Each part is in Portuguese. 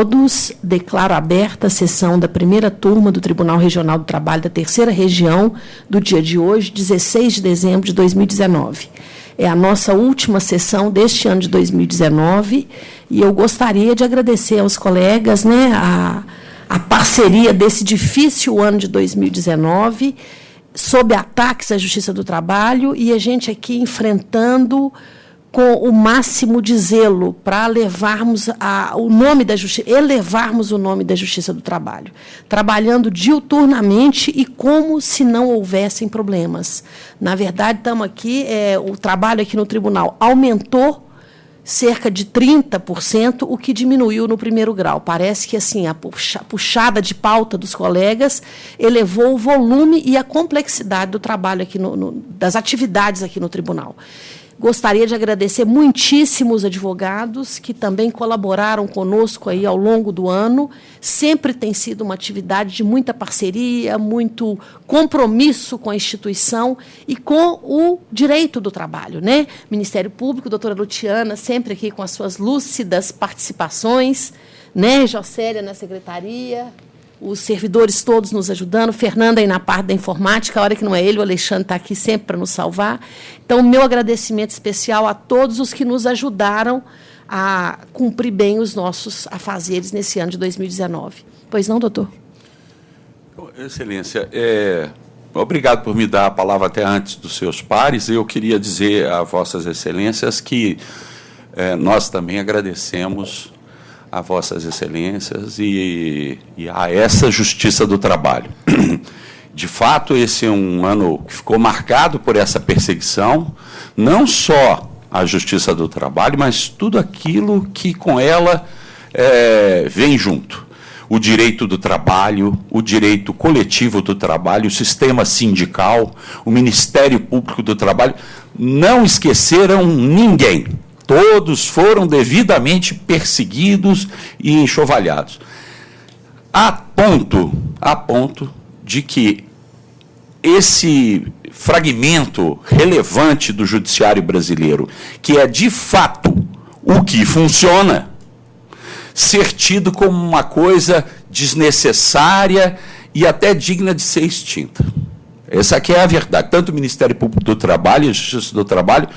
todos. Declaro aberta a sessão da primeira turma do Tribunal Regional do Trabalho da Terceira Região, do dia de hoje, 16 de dezembro de 2019. É a nossa última sessão deste ano de 2019, e eu gostaria de agradecer aos colegas, né, a parceria desse difícil ano de 2019, sob ataques à Justiça do Trabalho, e a gente aqui enfrentando com o máximo de zelo para levarmos o nome da justiça, elevarmos o nome da Justiça do Trabalho, trabalhando diuturnamente e como se não houvessem problemas. Na verdade, estamos aqui, o trabalho aqui no tribunal aumentou cerca de 30%, o que diminuiu no primeiro grau. Parece que assim a puxada de pauta dos colegas elevou o volume e a complexidade do trabalho aqui das atividades aqui no tribunal. Gostaria de agradecer muitíssimo os advogados que também colaboraram conosco aí ao longo do ano. Sempre tem sido uma atividade de muita parceria, muito compromisso com a instituição e com o direito do trabalho, né? Ministério Público, doutora Luciana, sempre aqui com as suas lúcidas participações, né? Jocélia na secretaria, os servidores todos nos ajudando, Fernanda aí na parte da informática, a hora que não é ele, o Alexandre está aqui sempre para nos salvar. Então, meu agradecimento especial a todos os que nos ajudaram a cumprir bem os nossos afazeres nesse ano de 2019. Pois não, doutor? Excelência, obrigado por me dar a palavra até antes dos seus pares. Eu queria dizer a vossas excelências que nós também agradecemos a vossas excelências e a essa Justiça do Trabalho. De fato, esse é um ano que ficou marcado por essa perseguição, não só a Justiça do Trabalho, mas tudo aquilo que com ela vem junto. O direito do trabalho, o direito coletivo do trabalho, o sistema sindical, o Ministério Público do Trabalho, não esqueceram ninguém. Todos foram devidamente perseguidos e enxovalhados. A ponto de que esse fragmento relevante do judiciário brasileiro, que é, de fato, o que funciona, ser tido como uma coisa desnecessária e até digna de ser extinta. Essa aqui é a verdade. Tanto o Ministério Público do Trabalho e a Justiça do Trabalho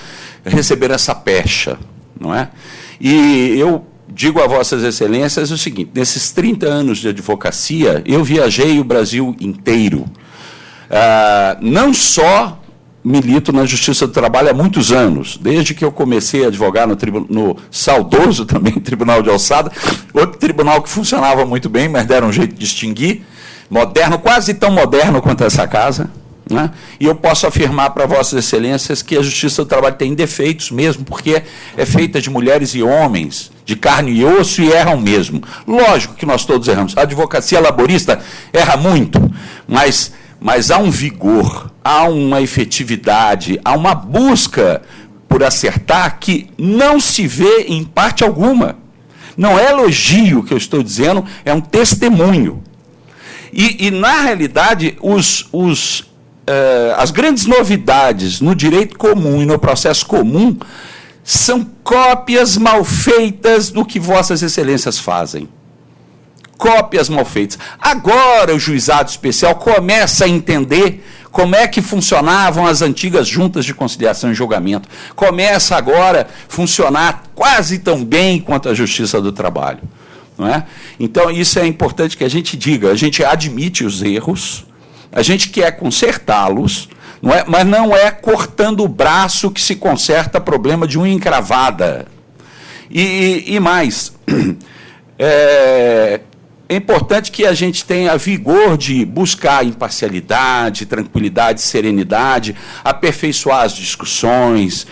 receberam essa pecha, não é? E eu digo a vossas excelências o seguinte: nesses 30 anos de advocacia, eu viajei o Brasil inteiro. Não só milito na Justiça do Trabalho há muitos anos, desde que eu comecei a advogar no saudoso também Tribunal de Alçada, outro tribunal que funcionava muito bem, mas deram um jeito de extinguir, moderno, quase tão moderno quanto essa casa, né? E eu posso afirmar para vossas excelências que a Justiça do Trabalho tem defeitos mesmo, porque é feita de mulheres e homens, de carne e osso, e erram mesmo. Lógico que nós todos erramos. A advocacia laborista erra muito, mas há um vigor, há uma efetividade, há uma busca por acertar que não se vê em parte alguma. Não é elogio que eu estou dizendo, é um testemunho. E na realidade, as grandes novidades no direito comum e no processo comum são cópias mal feitas do que vossas excelências fazem. Cópias mal feitas. Agora o juizado especial começa a entender como é que funcionavam as antigas juntas de conciliação e julgamento. Começa agora a funcionar quase tão bem quanto a Justiça do Trabalho. Não é? Então, isso é importante que a gente diga. A gente admite os erros, a gente quer consertá-los, não é? Mas não é cortando o braço que se conserta problema de unha encravada. E mais, é importante que a gente tenha vigor de buscar imparcialidade, tranquilidade, serenidade, aperfeiçoar as discussões.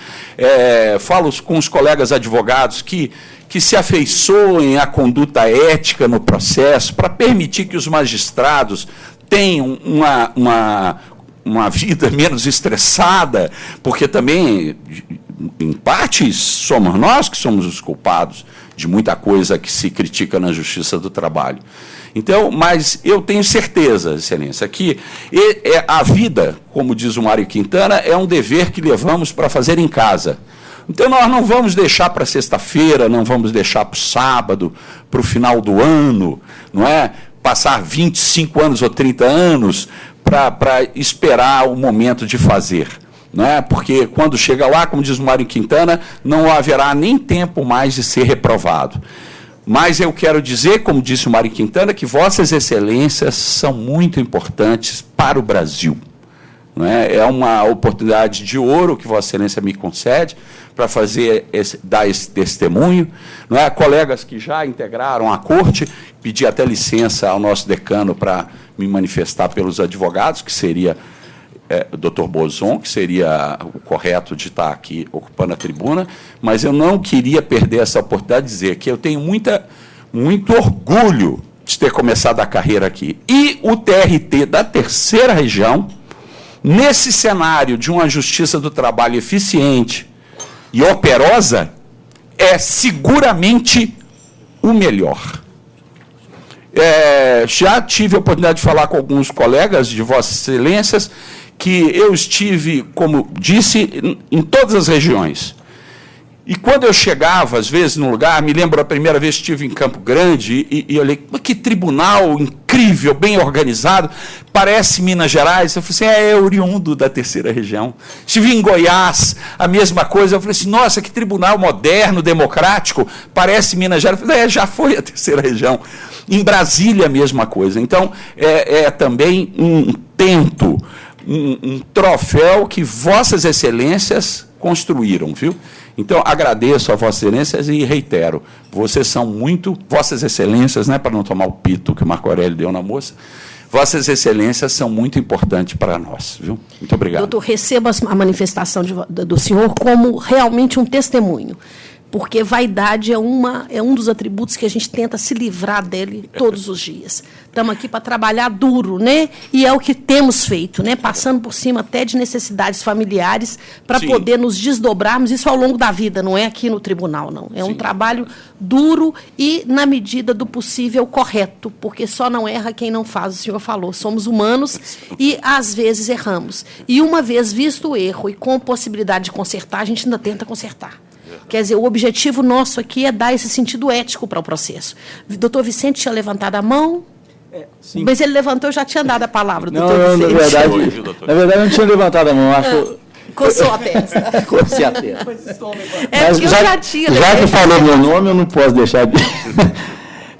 Falo com os colegas advogados que se afeiçoem à conduta ética no processo, para permitir que os magistrados tenham uma vida menos estressada, porque também, em parte, somos nós que somos os culpados de muita coisa que se critica na Justiça do Trabalho. Então, mas eu tenho certeza, excelência, que a vida, como diz o Mário Quintana, é um dever que levamos para fazer em casa. Então, nós não vamos deixar para sexta-feira, não vamos deixar para o sábado, para o final do ano, não é? Passar 25 anos ou 30 anos para esperar o momento de fazer. Não é? Porque quando chega lá, como diz o Mário Quintana, não haverá nem tempo mais de ser reprovado. Mas eu quero dizer, como disse o Mário Quintana, que Vossas Excelências são muito importantes para o Brasil. Não é? É uma oportunidade de ouro que Vossa Excelência me concede para dar esse testemunho. Não é? Colegas que já integraram a corte, pedi até licença ao nosso decano para me manifestar pelos advogados, que seria o doutor Bozon, que seria o correto de estar aqui ocupando a tribuna, mas eu não queria perder essa oportunidade de dizer que eu tenho muito orgulho de ter começado a carreira aqui. E o TRT da terceira região, nesse cenário de uma justiça do trabalho eficiente e operosa, é seguramente o melhor. Já tive a oportunidade de falar com alguns colegas de Vossas Excelências, que eu estive, como disse, em todas as regiões. E quando eu chegava, às vezes, num lugar, me lembro a primeira vez que estive em Campo Grande, e olhei, que tribunal incrível, bem organizado, parece Minas Gerais. Eu falei assim, é oriundo da terceira região. Estive em Goiás, a mesma coisa. Eu falei assim, nossa, que tribunal moderno, democrático, parece Minas Gerais. Eu falei, já foi a terceira região. Em Brasília, a mesma coisa. Então, também um tento, um troféu que Vossas Excelências construíram, viu? Então, agradeço a Vossas Excelências e reitero, vocês são muito, Vossas Excelências, né, para não tomar o pito que o Marco Aurélio deu na moça, Vossas Excelências são muito importantes para nós, viu? Muito obrigado. Doutor, receba a manifestação do senhor como realmente um testemunho, porque vaidade é um dos atributos que a gente tenta se livrar dele todos os dias. Estamos aqui para trabalhar duro, né? E é o que temos feito, né? Passando por cima até de necessidades familiares para poder nos desdobrarmos, isso ao longo da vida, não é aqui no tribunal, não. É um trabalho duro e, na medida do possível, correto, porque só não erra quem não faz, o senhor falou. Somos humanos e, às vezes, erramos. E, uma vez visto o erro e com possibilidade de consertar, a gente ainda tenta consertar. Quer dizer, o objetivo nosso aqui é dar esse sentido ético para o processo. O doutor Vicente tinha levantado a mão, mas ele levantou, eu já tinha dado a palavra, doutor Vicente. Na verdade, eu não tinha levantado a mão. Coçou a testa. Cocei a testa. Mas eu já tinha. Já que falou meu nome, eu não posso deixar de...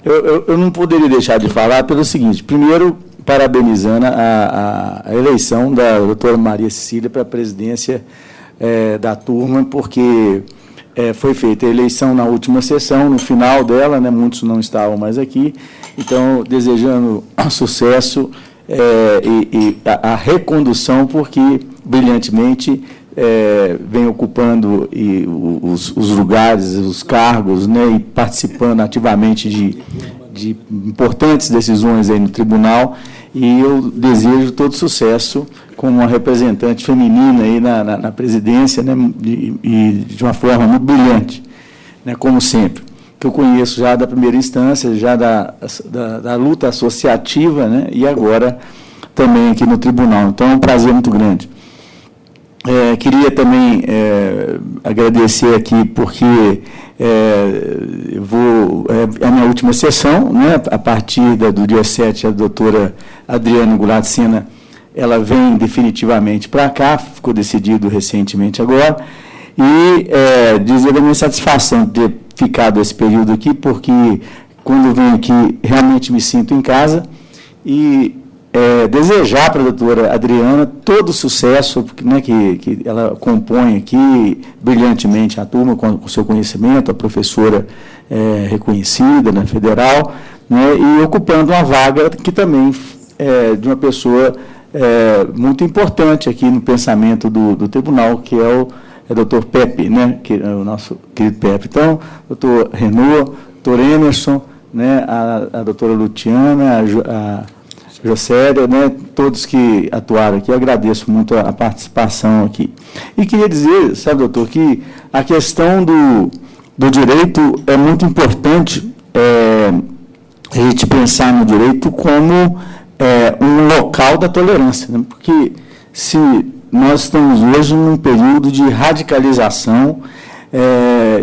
eu não poderia deixar de falar pelo seguinte. Primeiro, parabenizando a eleição da doutora Maria Cecília para a presidência da turma, porque... foi feita a eleição na última sessão, no final dela, né, muitos não estavam mais aqui, então, desejando sucesso e a recondução, porque, brilhantemente, vem ocupando os lugares, os cargos, né, e participando ativamente de importantes decisões aí no tribunal, e eu desejo todo sucesso como uma representante feminina aí na presidência, né, e de uma forma muito brilhante, né, como sempre, que eu conheço já da primeira instância, já da luta associativa, né, e agora também aqui no tribunal. Então, é um prazer muito grande. Queria também agradecer aqui, porque é a minha última sessão, né, a partir do dia 7, a doutora Adriana Goulart Sena, ela vem definitivamente para cá, ficou decidido recentemente agora, e dizer da minha satisfação de ter ficado esse período aqui, porque quando venho aqui realmente me sinto em casa, e desejar para a doutora Adriana todo o sucesso, né, que ela compõe aqui brilhantemente a turma com o seu conhecimento, a professora reconhecida na Federal, né, e ocupando uma vaga que também de uma pessoa muito importante aqui no pensamento do tribunal, que é o doutor Pepe, né, que é o nosso querido Pepe. Então, doutor Renaud, doutor Emerson, né, a doutora Luciana, a Jocélia, né, todos que atuaram aqui, eu agradeço muito a participação aqui. E queria dizer, sabe, doutor, que a questão do direito é muito importante, a gente pensar no direito como um local da tolerância, né, porque se nós estamos hoje num período de radicalização,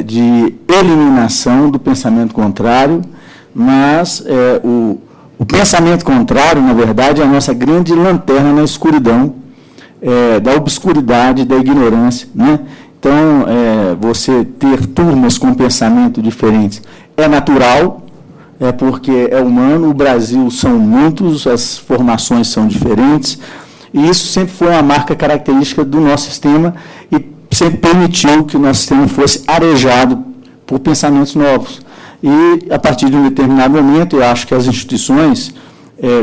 de eliminação do pensamento contrário, mas o pensamento contrário, na verdade, é a nossa grande lanterna na escuridão, da obscuridade, da ignorância, né? Então, você ter turmas com pensamento diferentes é natural, porque é humano, o Brasil são muitos, as formações são diferentes, e isso sempre foi uma marca característica do nosso sistema e sempre permitiu que o nosso sistema fosse arejado por pensamentos novos. E, a partir de um determinado momento, eu acho que as instituições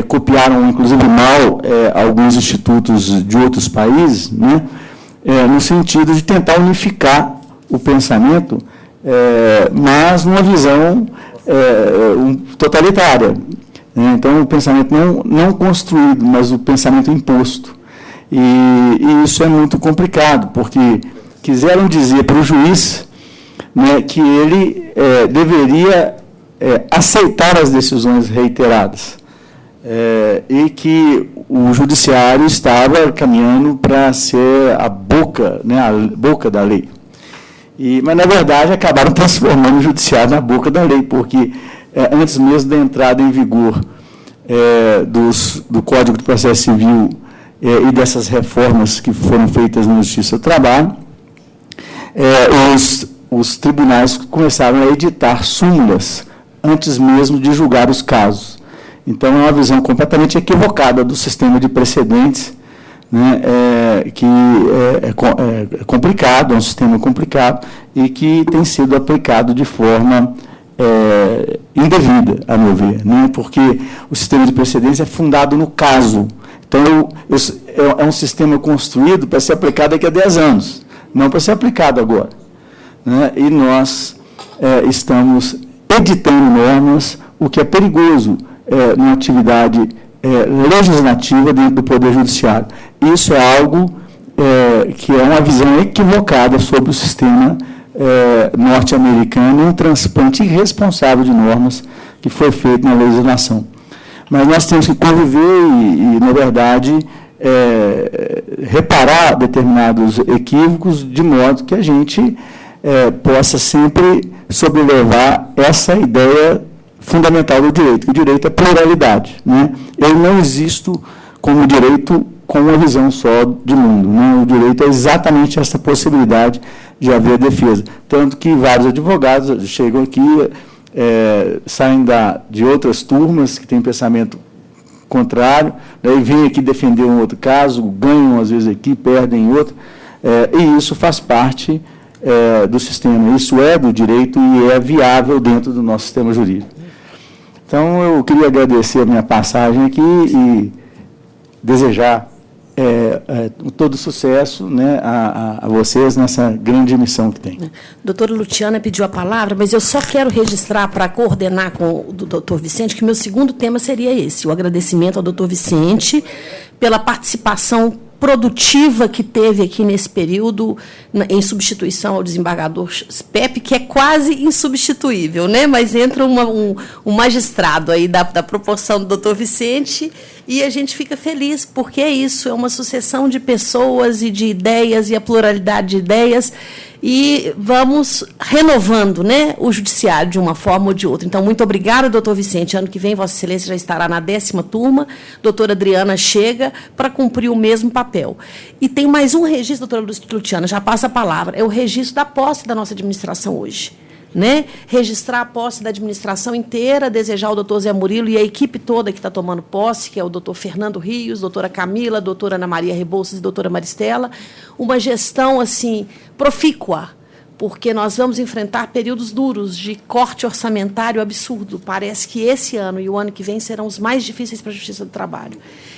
copiaram, inclusive, mal alguns institutos de outros países, né, no sentido de tentar unificar o pensamento, mas numa visão totalitária. Então, o pensamento não construído, mas o pensamento imposto. E isso é muito complicado, porque quiseram dizer para o juiz, né, que ele deveria aceitar as decisões reiteradas, e que o judiciário estava caminhando para ser a boca da lei. Mas, na verdade, acabaram transformando o judiciário na boca da lei, porque antes mesmo da entrada em vigor do Código de Processo Civil e dessas reformas que foram feitas na Justiça do Trabalho, os tribunais começaram a editar súmulas antes mesmo de julgar os casos. Então, é uma visão completamente equivocada do sistema de precedentes, né, que é complicado, é um sistema complicado e que tem sido aplicado de forma indevida, a meu ver, né, porque o sistema de precedentes é fundado no caso. Então, é um sistema construído para ser aplicado daqui a 10 anos, não para ser aplicado agora, né? E nós estamos editando normas, o que é perigoso numa atividade legislativa dentro do Poder Judiciário. Isso é algo que é uma visão equivocada sobre o sistema norte-americano, um transplante irresponsável de normas que foi feito na legislação. Mas nós temos que conviver e na verdade, reparar determinados equívocos, de modo que a gente possa sempre sobrelevar essa ideia fundamental do direito, que o direito é pluralidade, né? Eu não existo como direito com uma visão só de mundo, né? O direito é exatamente essa possibilidade de haver defesa. Tanto que vários advogados chegam aqui, saem de outras turmas que têm pensamento contrário, daí vêm aqui defender um outro caso, ganham às vezes aqui, perdem em outro, e isso faz parte do sistema. Isso é do direito e é viável dentro do nosso sistema jurídico. Então, eu queria agradecer a minha passagem aqui e desejar todo sucesso, né, a vocês nessa grande missão que tem. Doutora Luciana pediu a palavra, mas eu só quero registrar, para coordenar com o doutor Vicente, que meu segundo tema seria esse, o agradecimento ao doutor Vicente pela participação produtiva que teve aqui nesse período, em substituição ao desembargador Pepe, que é quase insubstituível, né? Mas entra um magistrado aí da proporção do doutor Vicente, e a gente fica feliz, porque é isso, é uma sucessão de pessoas e de ideias, e a pluralidade de ideias, e vamos renovando, né, o judiciário de uma forma ou de outra. Então, muito obrigada, doutor Vicente. Ano que vem, Vossa Excelência já estará na 10ª turma. Doutora Adriana chega para cumprir o mesmo papel. E tem mais um registro, doutora Luciana, já passa a palavra, é o registro da posse da nossa administração hoje. Né? Registrar a posse da administração inteira, desejar ao doutor Zé Murilo e a equipe toda que está tomando posse, que é o doutor Fernando Rios, doutora Camila, doutora Ana Maria Rebouças e doutora Maristela, uma gestão assim profícua, porque nós vamos enfrentar períodos duros de corte orçamentário absurdo. Parece que esse ano e o ano que vem serão os mais difíceis para a Justiça do Trabalho.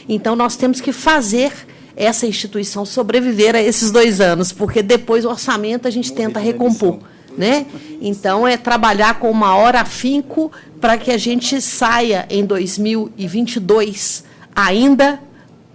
Então, nós temos que fazer essa instituição sobreviver a esses 2 anos, porque depois o orçamento a gente tenta recompor. Né? Então, é trabalhar com o maior afinco para que a gente saia em 2022 ainda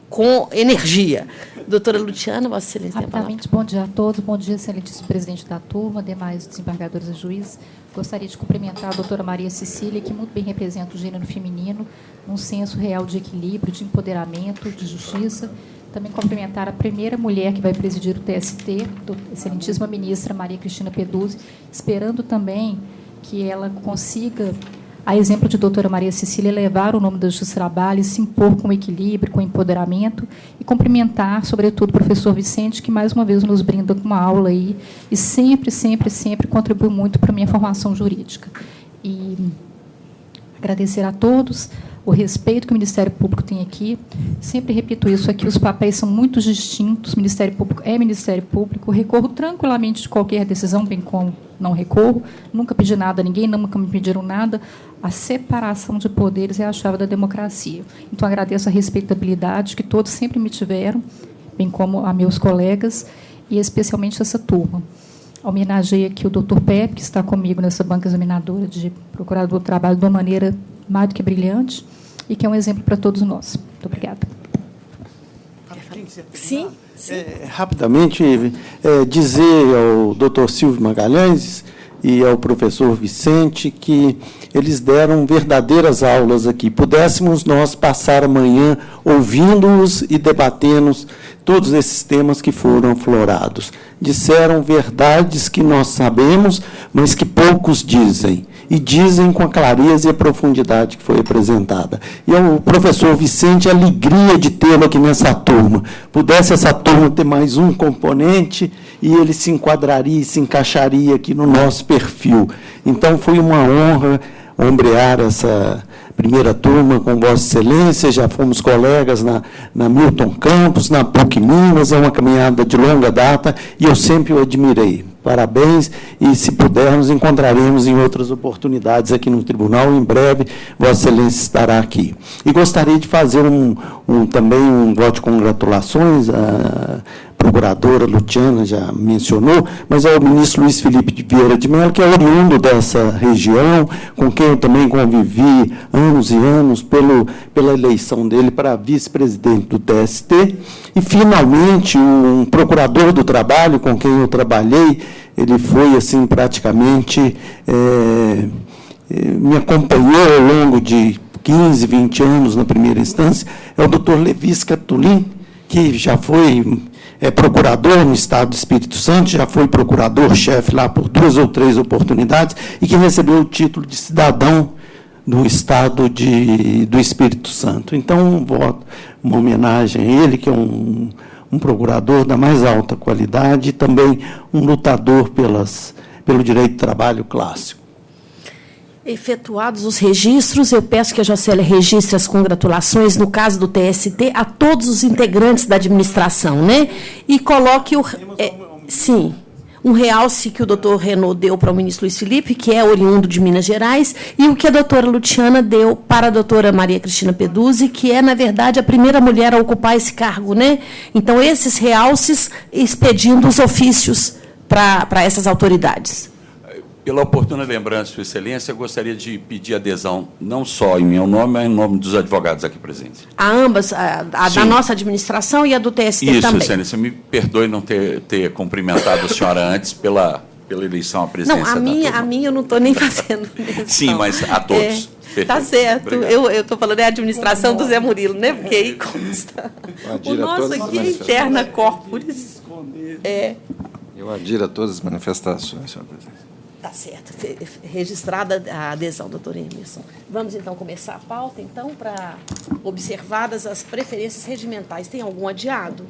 com energia. Doutora Luciana, Vossa Excelência. Rapidamente, bom dia a todos, bom dia, excelentíssimo presidente da turma, demais desembargadores e juízes. Gostaria de cumprimentar a doutora Maria Cecília, que muito bem representa o gênero feminino, num senso real de equilíbrio, de empoderamento, de justiça, Também cumprimentar a primeira mulher que vai presidir o TST, a excelentíssima ministra Maria Cristina Peduzzi, esperando também que ela consiga, a exemplo de doutora Maria Cecília, levar o nome da Justiça do Trabalho e se impor com equilíbrio, com empoderamento, e cumprimentar, sobretudo, o professor Vicente, que, mais uma vez, nos brinda com uma aula aí, e sempre, sempre, sempre contribui muito para a minha formação jurídica. E agradecer a todos o respeito que o Ministério Público tem aqui. Sempre repito isso aqui, os papéis são muito distintos, o Ministério Público é Ministério Público, recorro tranquilamente de qualquer decisão, bem como não recorro, nunca pedi nada a ninguém, nunca me pediram nada. A separação de poderes é a chave da democracia. Então, agradeço a respeitabilidade que todos sempre me tiveram, bem como a meus colegas, e especialmente essa turma. Homenageei aqui o doutor Pepe, que está comigo nessa banca examinadora de procurador do trabalho de uma maneira mais do que brilhante, e que é um exemplo para todos nós. Muito obrigada. Sim. Rapidamente, dizer ao doutor Silvio Magalhães e ao professor Vicente que eles deram verdadeiras aulas aqui. Pudéssemos nós passar amanhã ouvindo-os e debatendo todos esses temas que foram aflorados. Disseram verdades que nós sabemos, mas que poucos dizem. E dizem com a clareza e a profundidade que foi apresentada. E ao professor Vicente, a alegria de tê-lo aqui nessa turma. Pudesse essa turma ter mais um componente e ele se enquadraria e se encaixaria aqui no nosso perfil. Então, foi uma honra ombrear essa primeira turma com Vossa Excelência, já fomos colegas na Milton Campos, na PUC Minas, é uma caminhada de longa data, e eu sempre o admirei. Parabéns, e, se pudermos, encontraremos em outras oportunidades aqui no tribunal. Em breve, Vossa Excelência estará aqui. E gostaria de fazer também um voto de congratulações. A procuradora Luciana já mencionou, mas ao ministro Luiz Felipe de Vieira de Mello, que é oriundo dessa região, com quem eu também convivi anos e anos pela eleição dele para vice-presidente do TST. E, finalmente, um procurador do trabalho com quem eu trabalhei, ele foi, assim, praticamente, me acompanhou ao longo de 15, 20 anos na primeira instância, é o doutor Levis Catulin, que já foi procurador no Estado do Espírito Santo, já foi procurador-chefe lá por 2 ou 3 oportunidades, e que recebeu o título de cidadão do Estado do Espírito Santo. Então, voto uma homenagem a ele, que é um procurador da mais alta qualidade e também um lutador pelo direito do trabalho clássico. Efetuados os registros, eu peço que a Jocélia registre as congratulações, no caso do TST, a todos os integrantes da administração, né? E coloque sim, um realce que o doutor Renaud deu para o ministro Luiz Felipe, que é oriundo de Minas Gerais, e o que a doutora Luciana deu para a doutora Maria Cristina Peduzzi, que é, na verdade, a primeira mulher a ocupar esse cargo, né? Então, esses realces expedindo os ofícios para essas autoridades. Pela oportuna lembrança, Sua Excelência, eu gostaria de pedir adesão, não só em meu nome, mas em nome dos advogados aqui presentes. A ambas, a da nossa administração e a do TST isso, também. Sua Excelência, me perdoe não ter cumprimentado a senhora antes pela eleição à presidência. Não, a minha eu não estou nem fazendo menção. Sim, mas a todos. Tá certo. Eu estou falando, é a administração do Zé Murilo, né? Porque aí consta. O nosso aqui é interna corporis. Eu adiro a todas as manifestações, senhora presidente. Tá certo. Registrada a adesão, doutor Emerson. Vamos, então, começar a pauta, então, para observadas as preferências regimentais. Tem algum adiado?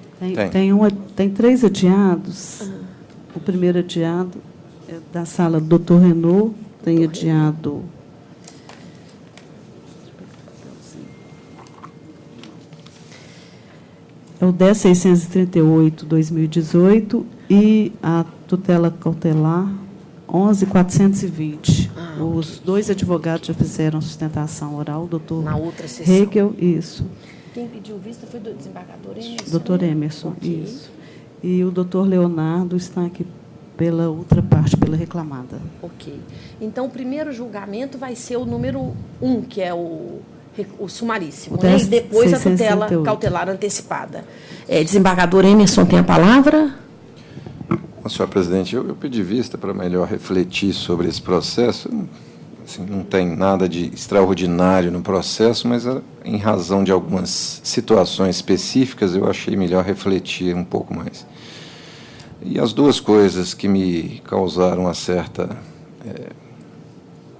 Tem 3 adiados. O primeiro adiado é da sala do doutor Renaud, tem adiado... É o 10.638/2018 e a tutela cautelar 11.420. Os 2 advogados já fizeram sustentação oral, o doutor na outra sessão. Hegel, isso. Quem pediu vista foi o desembargador Emerson. Doutor Emerson, okay. Isso. E o doutor Leonardo está aqui pela outra parte, pela reclamada. Ok. Então, o primeiro julgamento vai ser o número 1, que é o sumaríssimo, né? E depois a tutela cautelar antecipada. Desembargador Emerson tem a palavra. Senhora presidente, eu pedi vista para melhor refletir sobre esse processo. assim, não tem nada de extraordinário no processo, mas em razão de algumas situações específicas, eu achei melhor refletir um pouco mais. E as duas coisas que me causaram uma certa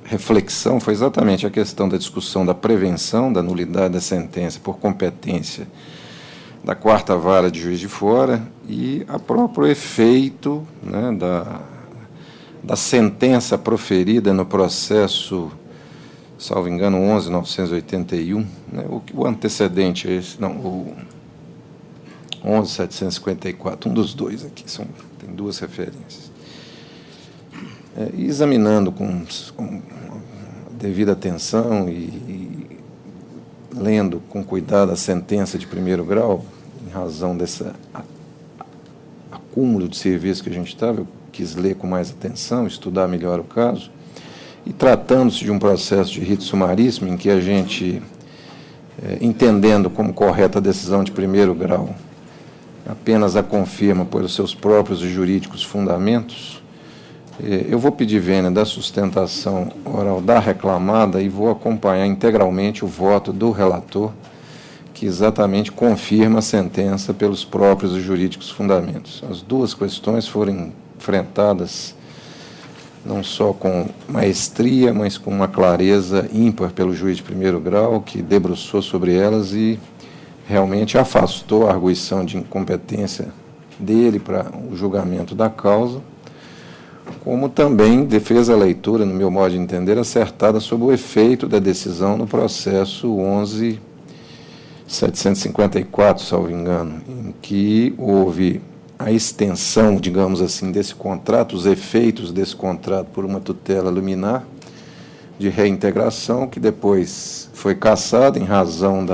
reflexão foi exatamente a questão da discussão da prevenção da nulidade da sentença por competência da 4ª Vara de Juiz de Fora e o próprio efeito, né, da sentença proferida no processo, salvo engano, 11.981, né, o antecedente é esse, não, o 11.754, um dos dois aqui, tem duas referências. Examinando com devida atenção e lendo com cuidado a sentença de 1º grau, em razão desse acúmulo de serviço que a gente estava, eu quis ler com mais atenção, estudar melhor o caso, e tratando-se de um processo de rito sumaríssimo, em que a gente, entendendo como correta a decisão de 1º grau, apenas a confirma pelos seus próprios e jurídicos fundamentos, eu vou pedir vênia da sustentação oral da reclamada e vou acompanhar integralmente o voto do relator, que exatamente confirma a sentença pelos próprios e jurídicos fundamentos. As duas questões foram enfrentadas não só com maestria, mas com uma clareza ímpar pelo juiz de 1º grau, que debruçou sobre elas e realmente afastou a arguição de incompetência dele para o julgamento da causa, como também fez a leitura, no meu modo de entender, acertada sobre o efeito da decisão no processo 11.754, salvo engano, em que houve a extensão, digamos assim, desse contrato, os efeitos desse contrato por uma tutela liminar de reintegração, que depois foi cassada em razão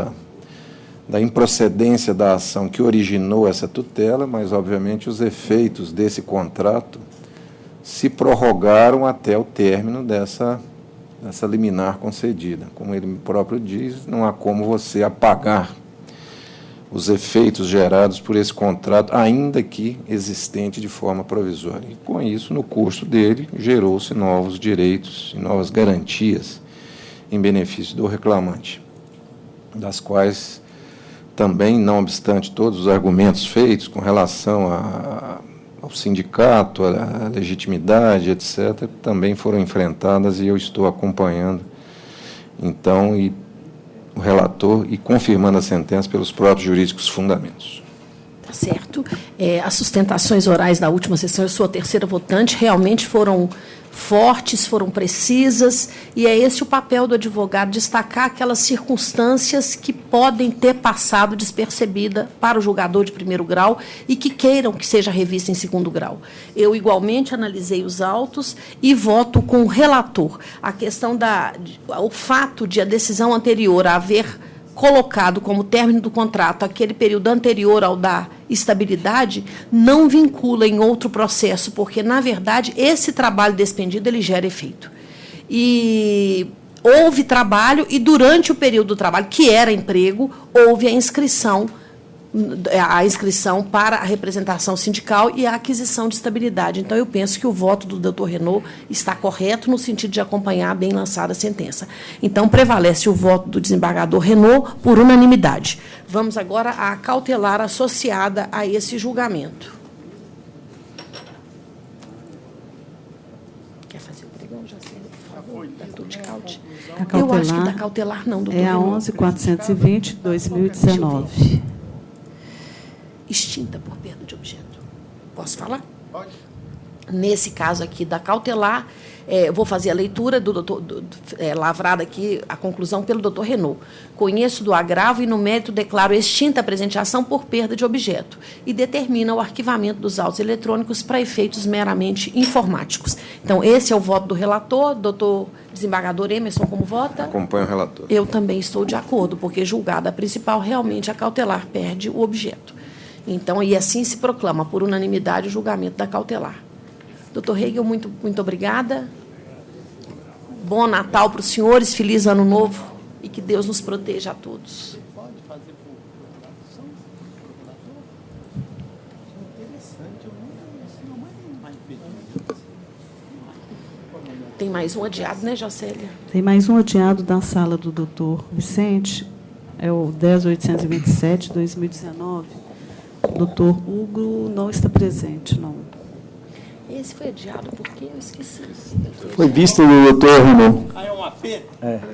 da improcedência da ação que originou essa tutela, mas, obviamente, os efeitos desse contrato se prorrogaram até o término dessa liminar concedida. Como ele próprio diz, não há como você apagar os efeitos gerados por esse contrato, ainda que existente de forma provisória. E, com isso, no curso dele, gerou-se novos direitos e novas garantias em benefício do reclamante, das quais também, não obstante todos os argumentos feitos com relação ao sindicato, à legitimidade, etc., também foram enfrentadas e eu estou acompanhando, então, o relator e confirmando a sentença pelos próprios jurídicos fundamentos. Tá certo. As sustentações orais da última sessão, eu sou a terceira votante, realmente foram fortes, foram precisas, e é esse o papel do advogado, destacar aquelas circunstâncias que podem ter passado despercebida para o julgador de 1º grau e que queiram que seja revista em 2º grau. Eu, igualmente, analisei os autos e voto com o relator. A questão o fato de a decisão anterior haver colocado como término do contrato aquele período anterior ao da estabilidade, não vincula em outro processo, porque, na verdade, esse trabalho despendido ele gera efeito. E houve trabalho, e durante o período do trabalho, que era emprego, houve a inscrição para a representação sindical e a aquisição de estabilidade. Então, eu penso que o voto do doutor Renaud está correto no sentido de acompanhar a bem lançada a sentença. Então, prevalece o voto do desembargador Renaud por unanimidade. Vamos agora à cautelar associada a esse julgamento. Quer fazer o pregão? Já sei, por favor, da tudo de caute. Eu acho que da cautelar não, doutor É a Renaud. 11.420/2019. Extinta por perda de objeto. Posso falar? Pode. Nesse caso aqui da cautelar, vou fazer a leitura do doutor, lavrada aqui, a conclusão pelo doutor Renaud. Conheço do agravo e, no mérito, declaro extinta a presente ação por perda de objeto e determina o arquivamento dos autos eletrônicos para efeitos meramente informáticos. Então, esse é o voto do relator. Doutor desembargador Emerson, como vota? Acompanho o relator. Eu também estou de acordo, porque, julgada a principal, realmente a cautelar perde o objeto. Então, e assim se proclama, por unanimidade, o julgamento da cautelar. Doutor Hegel, muito, muito obrigada. Bom Natal para os senhores, feliz Ano Novo e que Deus nos proteja a todos. tem mais um adiado, né, Jocélia? Tem mais um adiado da sala do doutor Vicente, é o 10.827, 2019. O doutor Hugo não está presente, não. Esse foi adiado porque eu esqueci. Foi visto o doutor Renaud. É uma pena.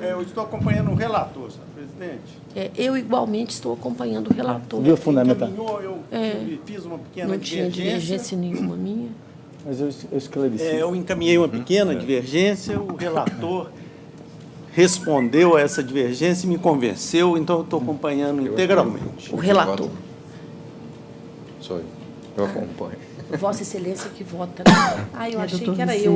Eu estou acompanhando o relator, senhor presidente. Eu, igualmente, estou acompanhando o relator. Viu fundamental? Eu fiz uma pequena Não tinha divergência nenhuma minha. Mas eu esclareci. Eu encaminhei uma pequena divergência, o relator respondeu a essa divergência e me convenceu, então eu estou acompanhando integralmente. O relator. Sou eu. Eu acompanho. Vossa Excelência que vota. Né? Eu achei que era eu.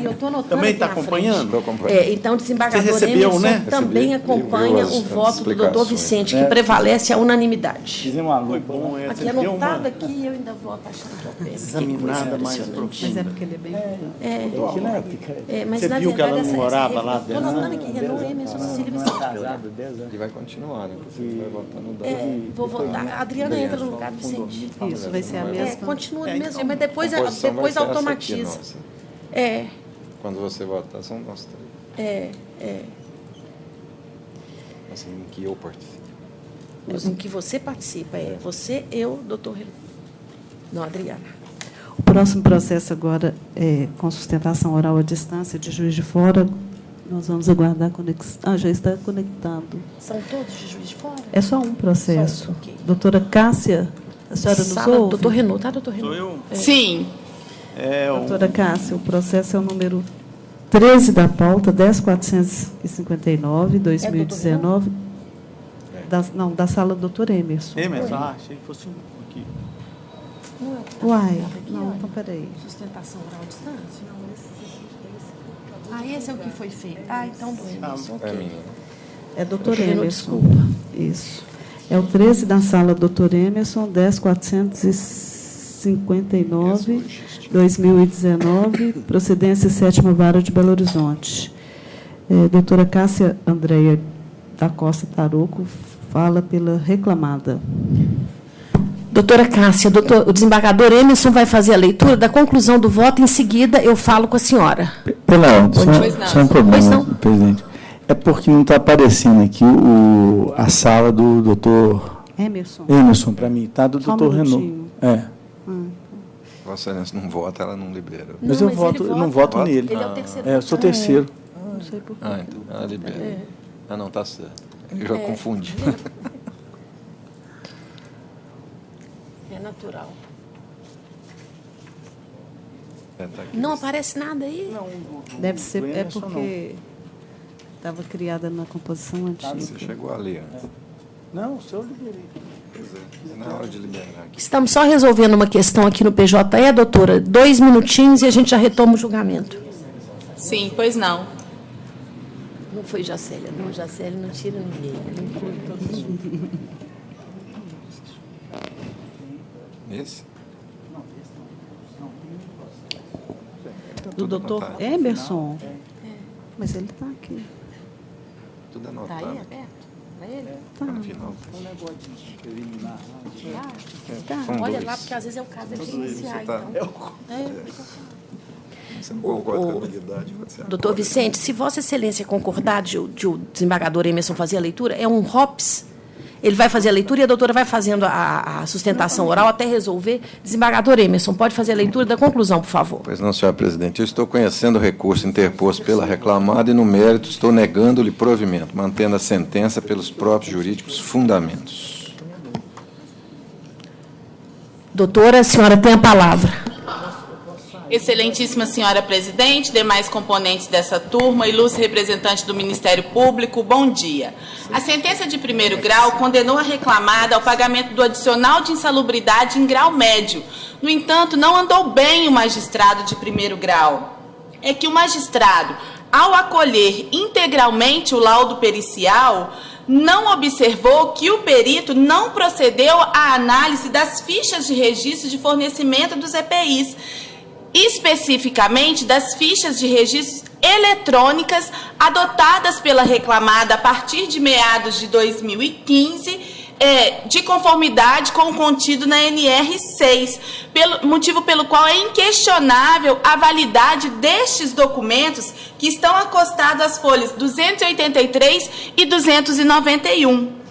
Eu estou anotando. Também está aqui na acompanhando? Estou acompanhando. Então, o desembargador Você recebeu, Emerson né? também Recebi. acompanha Viu o voto do doutor Vicente, que prevalece a unanimidade. Fizemos uma Foi lupa. bom essa. Aqui Deu uma anotado aqui, eu ainda voto achando que é o pé. examinada mais Mas profunda. é porque ele é bem... Aqui na época. Mas, Você na viu que ela verdade, não morava lá Estou dentro? anotando aqui, Renaud, Emerson, Cecília Vicente. Casado, 10 anos. E vai continuar, né? Porque você vai votar no dado. Vou votar. A Adriana entra no lugar do Vicente. Isso, vai ser a mesma. Continua do mesmo jeito, mas depois A composição vai ser essa aqui, automatiza. nossa. É. Quando você votar, são nós três. Assim, em que eu participo. Em que você participa, você, eu, doutor Renaud. Não, Adriana. O próximo processo agora é com sustentação oral à distância de Juiz de Fora. Nós vamos aguardar a conexão. Já está conectado. São todos de Juiz de Fora? É só um processo. Só um, ok. Doutora Cássia, a senhora nos Sala, ouve? doutor Renaud, tá, doutor Sou Renaud? eu? Sim. Doutora Cássia, o processo é o número 13 da pauta, 10.459, 2019. Da sala do doutor Emerson. Emerson, achei que fosse um aqui. Não é o que tá Uai, colocado aqui, não, olha. então peraí. Sustentação oral à distância? Esse é o que foi feito. Então, do Emerson, É ok. minha. É doutor Doutor Renaud, Emerson. desculpa. Isso. É o 13 da sala doutor Emerson, 10.459, 2019, procedência 7ª Vara de Belo Horizonte. Doutora Cássia Andréia da Costa Taroco fala pela reclamada. Doutora Cássia, o desembargador Emerson vai fazer a leitura da conclusão do voto. Em seguida, eu falo com a senhora. Pela ordem, Pois não. só um Pois problema, não. presidente. É porque não está aparecendo aqui a sala do doutor Emerson, para mim. Está do Só um doutor Renaud. minutinho. Vossa Excelência não vota, ela não libera. Mas Não, eu mas ele não voto vota. nele. Ele é o terceiro. Eu sou terceiro. Não sei por quê. Ah, então, ela libera. Ah, não, tá certo. Eu já confundi. É natural. Tá aqui. Não aparece nada aí? Deve ser, do é Emerson, porque estava criada na composição antiga. Você chegou ali antes. Não, o senhor liberei. Pois é, na hora de liberar aqui. Estamos só resolvendo uma questão aqui no PJE, doutora. 2 minutinhos e a gente já retoma o julgamento. Sim, pois não. Não foi Jacélia, não. Jacélia não tira ninguém. Ela inclui todos juntos. Esse? Do Tudo doutor anotado. Emerson? Mas ele está aqui. Tudo Tá anotado. aí aberto? Pra ele? Tá no final. São Olha dois. lá, porque às vezes é o caso de iniciar, Você tá- então. Você não concorda com a habilidade, você Doutor apoia. Vicente, se Vossa Excelência concordar de o desembargador Emerson fazer a leitura, é um ROPS. Ele vai fazer a leitura e a doutora vai fazendo a sustentação oral até resolver. Desembargador Emerson, pode fazer a leitura da conclusão, por favor. Pois não, senhora presidente. Eu estou conhecendo o recurso interposto pela reclamada e, no mérito, estou negando-lhe provimento, mantendo a sentença pelos próprios jurídicos fundamentos. Doutora, a senhora tem a palavra. Excelentíssima senhora presidente, demais componentes dessa turma, ilustre representante do Ministério Público, bom dia. A sentença de 1º grau condenou a reclamada ao pagamento do adicional de insalubridade em grau médio. No entanto, não andou bem o magistrado de 1º grau. É que o magistrado, ao acolher integralmente o laudo pericial, não observou que o perito não procedeu à análise das fichas de registro de fornecimento dos EPIs, especificamente das fichas de registros eletrônicas adotadas pela reclamada a partir de meados de 2015, de conformidade com o contido na NR6, motivo pelo qual é inquestionável a validade destes documentos que estão acostados às folhas 283 e 291.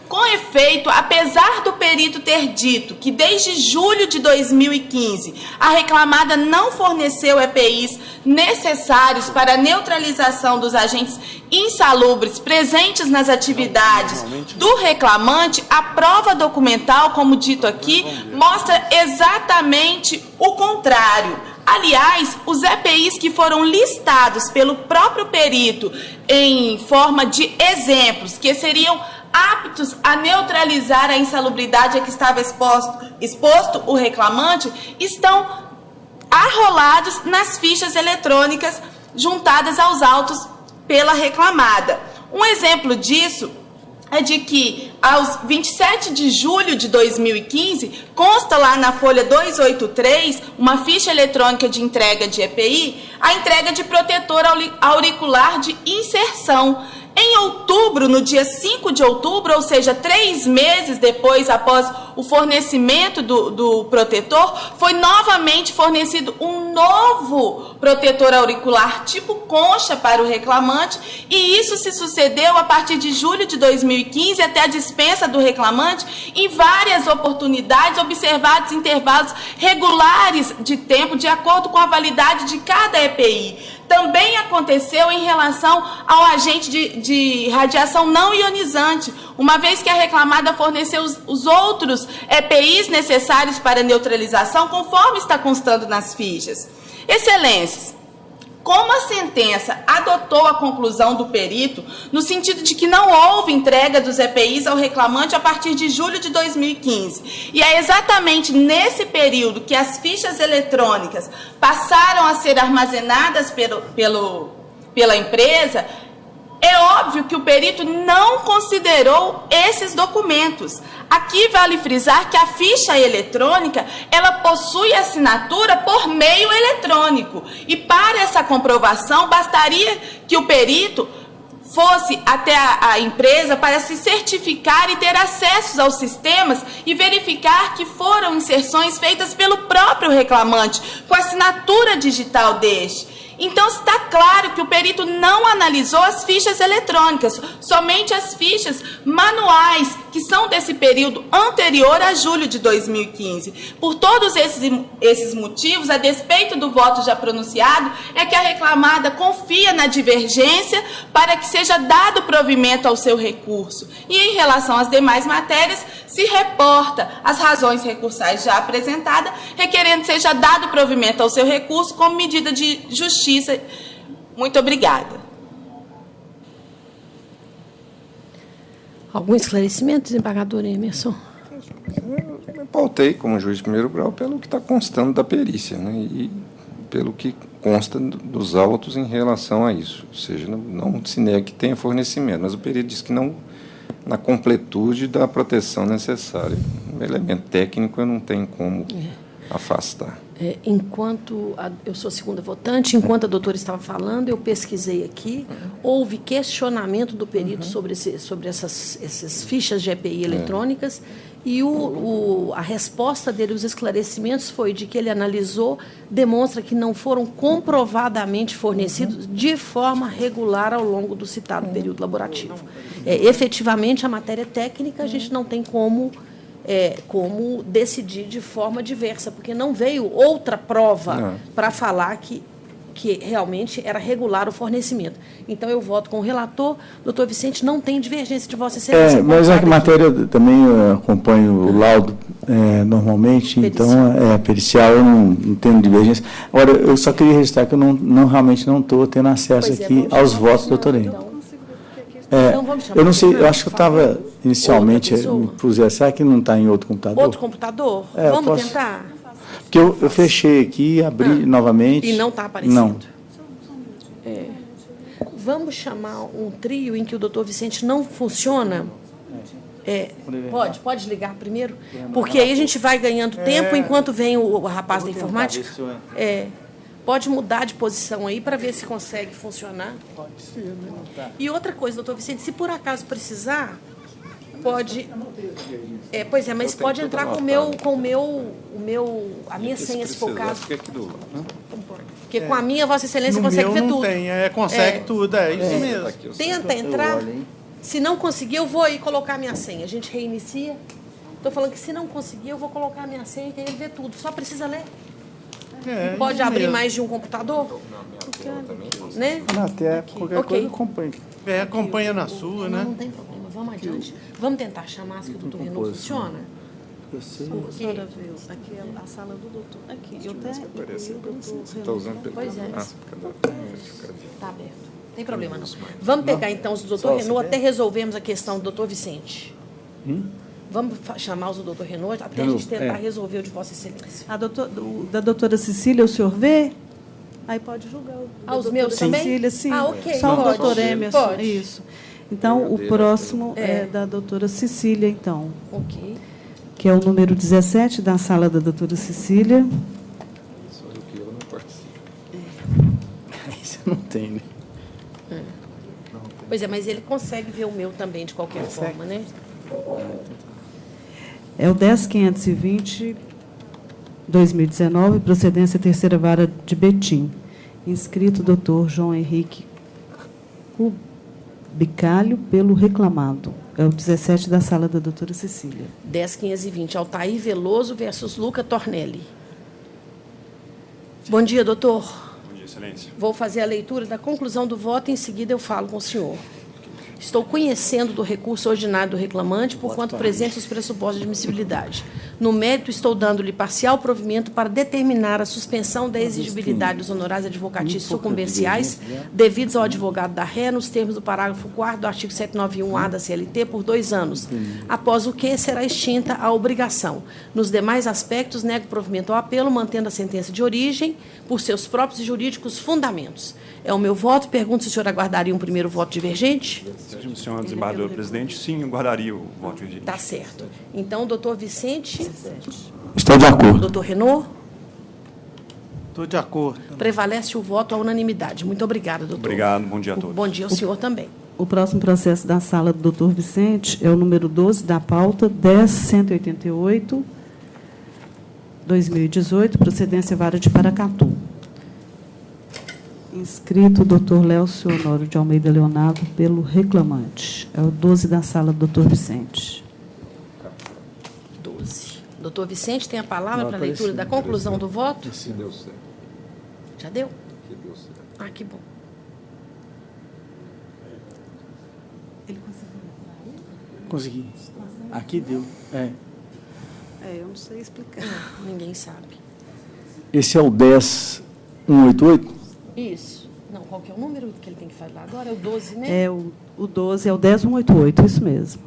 Com efeito, apesar do perito ter dito que desde julho de 2015 a reclamada não forneceu EPIs necessários para a neutralização dos agentes insalubres presentes nas atividades do reclamante, a prova documental, como dito aqui, mostra exatamente o contrário. Aliás, os EPIs que foram listados pelo próprio perito em forma de exemplos, que seriam aptos a neutralizar a insalubridade a que estava exposto o reclamante, estão arrolados nas fichas eletrônicas juntadas aos autos pela reclamada. Um exemplo disso é de que, aos 27 de julho de 2015, consta lá na folha 283, uma ficha eletrônica de entrega de EPI, a entrega de protetor auricular de inserção. Em outubro, no dia 5 de outubro, ou seja, 3 meses depois, após o fornecimento do protetor, foi novamente fornecido um novo protetor auricular tipo concha para o reclamante, e isso se sucedeu a partir de julho de 2015 até a dispensa do reclamante, em várias oportunidades, observados intervalos regulares de tempo, de acordo com a validade de cada EPI. Também aconteceu em relação ao agente de radiação não ionizante, uma vez que a reclamada forneceu os outros EPIs necessários para neutralização, conforme está constando nas fichas. Excelências, como a sentença adotou a conclusão do perito, no sentido de que não houve entrega dos EPIs ao reclamante a partir de julho de 2015, e é exatamente nesse período que as fichas eletrônicas passaram a ser armazenadas pela empresa, é óbvio que o perito não considerou esses documentos. Aqui vale frisar que a ficha eletrônica, ela possui assinatura por meio eletrônico. E para essa comprovação, bastaria que o perito fosse até a empresa para se certificar e ter acessos aos sistemas e verificar que foram inserções feitas pelo próprio reclamante, com a assinatura digital deste. Então, está claro que o perito não analisou as fichas eletrônicas, somente as fichas manuais, que são desse período anterior a julho de 2015. Por todos esses motivos, a despeito do voto já pronunciado, é que a reclamada confia na divergência para que seja dado provimento ao seu recurso. E, em relação às demais matérias, se reporta as razões recursais já apresentadas, requerendo que seja dado provimento ao seu recurso como medida de justiça. Muito obrigada. Algum esclarecimento, desembargador Emerson? Eu pautei como juiz de primeiro grau pelo que está constando da perícia, né, e pelo que consta dos autos em relação a isso. Ou seja, não se nega que tenha fornecimento, mas o perito diz que não na completude da proteção necessária. Um elemento técnico eu não tenho como afastar. Eu sou a segunda votante, enquanto a doutora estava falando, eu pesquisei aqui, houve questionamento do perito sobre essas fichas de EPI eletrônicas, e a resposta dele, os esclarecimentos, foi de que ele analisou, demonstra que não foram comprovadamente fornecidos de forma regular ao longo do citado período laborativo. Efetivamente, a matéria técnica, a gente não tem como decidir de forma diversa, porque não veio outra prova para falar que realmente era regular o fornecimento. Então, eu voto com o relator. Doutor Vicente, não tem divergência de Vossa Excelência. Mas a matéria também eu acompanho o laudo normalmente, pericial. Então, pericial, eu não tenho divergência. Agora, eu só queria registrar que eu realmente não estou tendo acesso aqui aos votos, doutor Eno. Então, vamos chamar. Eu não sei, eu acho que eu estava inicialmente, será que não está em outro computador? Outro computador? Vamos tentar? Porque eu fechei aqui, abri novamente. E não está aparecendo? Não. Vamos chamar um trio em que o doutor Vicente não funciona? Pode ligar primeiro? Porque aí a gente vai ganhando tempo enquanto vem o rapaz da informática. Pode mudar de posição aí para ver se consegue funcionar. Pode ser, né? E outra coisa, doutor Vicente, se por acaso precisar, Pode. Pois é, mas pode entrar com a minha senha, se for o caso. Porque com a minha, Vossa Excelência consegue ver tudo. Não tem, consegue tudo, isso mesmo. Tenta entrar. Se não conseguir, eu vou aí colocar a minha senha. A gente reinicia. Estou falando que se não conseguir, eu vou colocar a minha senha e ele vê tudo. Só precisa ler. Pode abrir mais de um computador? Né? Até qualquer coisa acompanha. Acompanha na sua, né? Não tem problema. Vamos adiante. Vamos tentar chamar se o doutor Renaud funciona? Eu sei. A senhora viu. Aqui é a sala do doutor. Aqui. Eu até. Está usando pelo. Pois é. Está aberto. Não tem problema, não. Vamos pegar, então, os do doutor Renaud até resolvermos a questão do doutor Vicente. Vamos chamar os do doutor Renaud até a gente tentar resolver o de Vossa Excelência. Da doutora Cecília, o senhor vê? Aí pode julgar. Os meus também? Cecília, sim. Ok. Só o doutor Emerson. Pode. Isso. Então, o próximo é da doutora Cecília, então. Ok. Que é o número 17 da sala da doutora Cecília. Só do que ela não participa. Isso não tem, né? Pois é, mas ele consegue ver o meu também, de qualquer forma, né? É o 10.520, 2019, procedência terceira vara de Betim. Inscrito doutor João Henrique Bicalho pelo reclamado. É o 17 da sala da doutora Cecília. 10.520, Altair Veloso versus Luca Tornelli. Bom dia, doutor. Bom dia, Excelência. Vou fazer a leitura da conclusão do voto e, em seguida, eu falo com o senhor. Estou conhecendo do recurso ordinário do reclamante, por quanto presentes os pressupostos de admissibilidade. No mérito, estou dando-lhe parcial provimento para determinar a suspensão da exigibilidade dos honorários advocatícios sucumbenciais devidos ao advogado da ré, nos termos do parágrafo 4º do artigo 791-A da CLT, por 2 anos, após o que será extinta a obrigação. Nos demais aspectos, nego provimento ao apelo, mantendo a sentença de origem por seus próprios e jurídicos fundamentos. É o meu voto. Pergunto se o senhor aguardaria um primeiro voto divergente? Senhora desembargadora presidente, sim, eu guardaria o voto divergente. Está certo. Então, doutor Vicente. Estou de acordo. Doutor Renaud. Estou de acordo. Prevalece o voto à unanimidade. Muito obrigada, doutor. Obrigado, bom dia a todos. Bom dia ao senhor também. O próximo processo da sala do doutor Vicente é o número 12 da pauta, 10.188, 2018, procedência vara de Paracatu. Inscrito o doutor Lélcio Honório de Almeida Leonardo pelo reclamante. É o 12 da sala do doutor Vicente. 12. Doutor Vicente, tem a palavra para a leitura da conclusão do voto? Sim, deu certo. Já deu? Aqui deu certo. Ah, que bom. Ele conseguiu? Consegui. Aqui deu. Eu não sei explicar. Ninguém sabe. Esse é o 10.188? Isso. Não, qual que é o número que ele tem que falar agora? É o 12, né? O 12 é o 10.188, isso mesmo.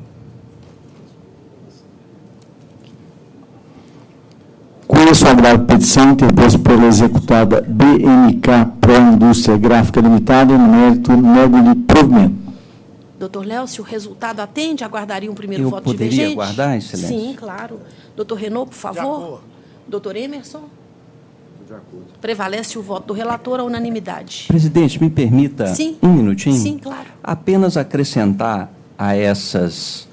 Conheço a grave petição interposta pela executada BNK Pro Indústria Gráfica Limitada, no mérito, nego-lhe provimento. Doutor Lélcio, o resultado atende? Aguardaria um primeiro Eu voto poderia divergente? aguardar, Excelência? Sim, claro. Doutor Renaud, por favor. Doutor Emerson. De acordo. Prevalece o voto do relator à unanimidade. Presidente, me permita Sim. um minutinho? Sim, claro. Apenas acrescentar a essas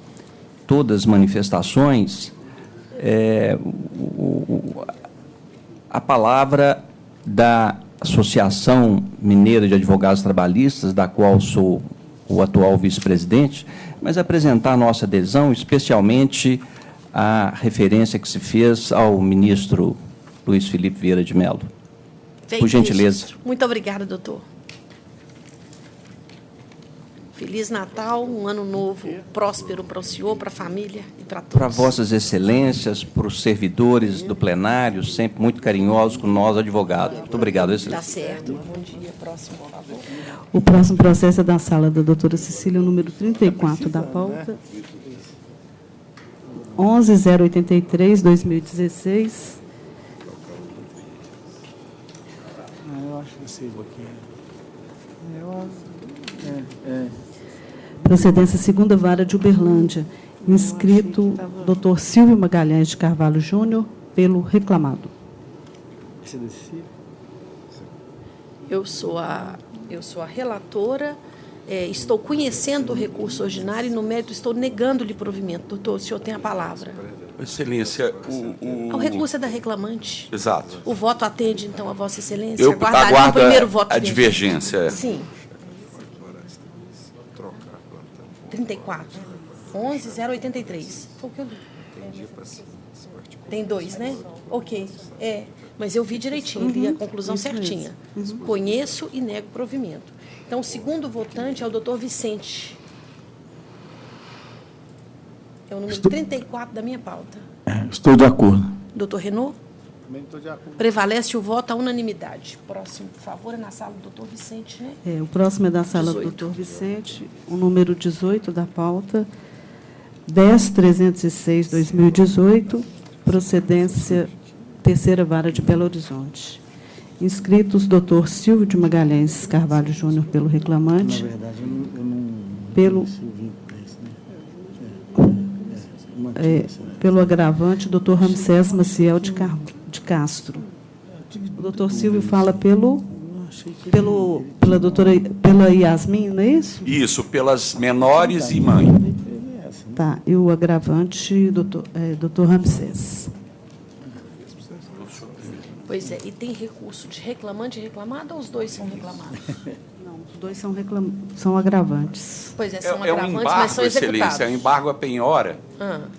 todas manifestações a palavra da Associação Mineira de Advogados Trabalhistas, da qual sou o atual vice-presidente, mas apresentar a nossa adesão, especialmente a referência que se fez ao ministro Luiz Felipe Vieira de Mello. Feito, Por gentileza. ministro. Muito obrigada, doutor. Feliz Natal, um ano novo próspero para o senhor, para a família e para todos. Para vossas excelências, para os servidores do plenário, sempre muito carinhosos com nós, advogados. Muito obrado, excelência. Tá certo. Bom dia. Próximo, por favor. O próximo processo é da sala da doutora Cecília, o número 34 da pauta. 11.083, 2016. Eu acho que sei aqui. Procedência segunda vara de Uberlândia. Inscrito doutor Silvio Magalhães de Carvalho Júnior pelo reclamado. Esse desse? Eu sou a relatora. estou conhecendo o recurso ordinário e, no mérito, estou negando-lhe provimento. Doutor, o senhor tem a palavra. Excelência, O recurso é da reclamante. Exato. O voto atende, então, a Vossa Excelência? Eu Aguardaria aguardo o primeiro voto a divergência. Sim. 34. 11.083. Foi o que eu li. Tem 2, né? Ok. Mas eu vi direitinho, li a conclusão certinha. Conheço e nego provimento. Então, o segundo votante é o doutor Vicente. É o número 34 da minha pauta. Estou de acordo. Doutor Renaud? Também estou de acordo. Prevalece o voto à unanimidade. Próximo, por favor, é na sala do doutor Vicente, né? O próximo é da sala 18. do doutor Vicente, o número 18 da pauta, 10.306/2018, procedência Terceira Vara de Belo Horizonte. Inscritos, doutor Silvio de Magalhães Carvalho Júnior, pelo reclamante. Na verdade, eu não pelo, pelo agravante, doutor Ramsés Maciel de Castro. O doutor Silvio fala pela Yasmin, não é isso? Isso, pelas menores e mãe. Tá, e o agravante, doutor Ramsés. Pois é, e tem recurso de reclamante e reclamado, ou os dois são reclamados? Não, os dois são agravantes. Pois é, são um agravantes, embargo, mas são Excelência, executados. é um embargo à penhora,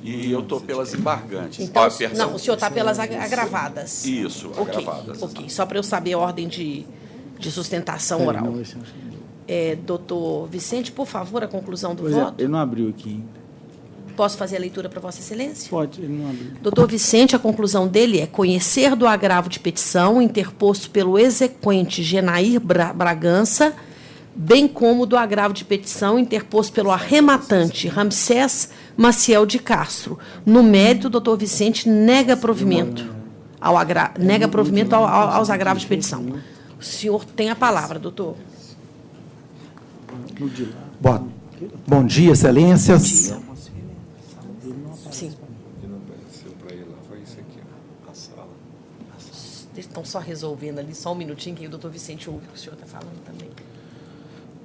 e eu estou pelas embargantes. Então, não, o senhor está pelas agravadas. Isso, agravadas. Ok, só para eu saber a ordem de sustentação oral. Doutor Vicente, por favor, a conclusão do voto. Ele não abriu aqui. Posso fazer a leitura para Vossa Excelência? Pode, ele não abriu. Doutor Vicente, a conclusão dele é conhecer do agravo de petição interposto pelo exequente Genair Bragança, bem como do agravo de petição interposto pelo arrematante Ramsés Maciel de Castro. No mérito, o doutor Vicente nega provimento aos agravos de petição. O senhor tem a palavra, doutor. Bom dia, Excelências. Sim. Eles estão só resolvendo ali, só um minutinho, que aí o doutor Vicente ouve o que o senhor está falando também.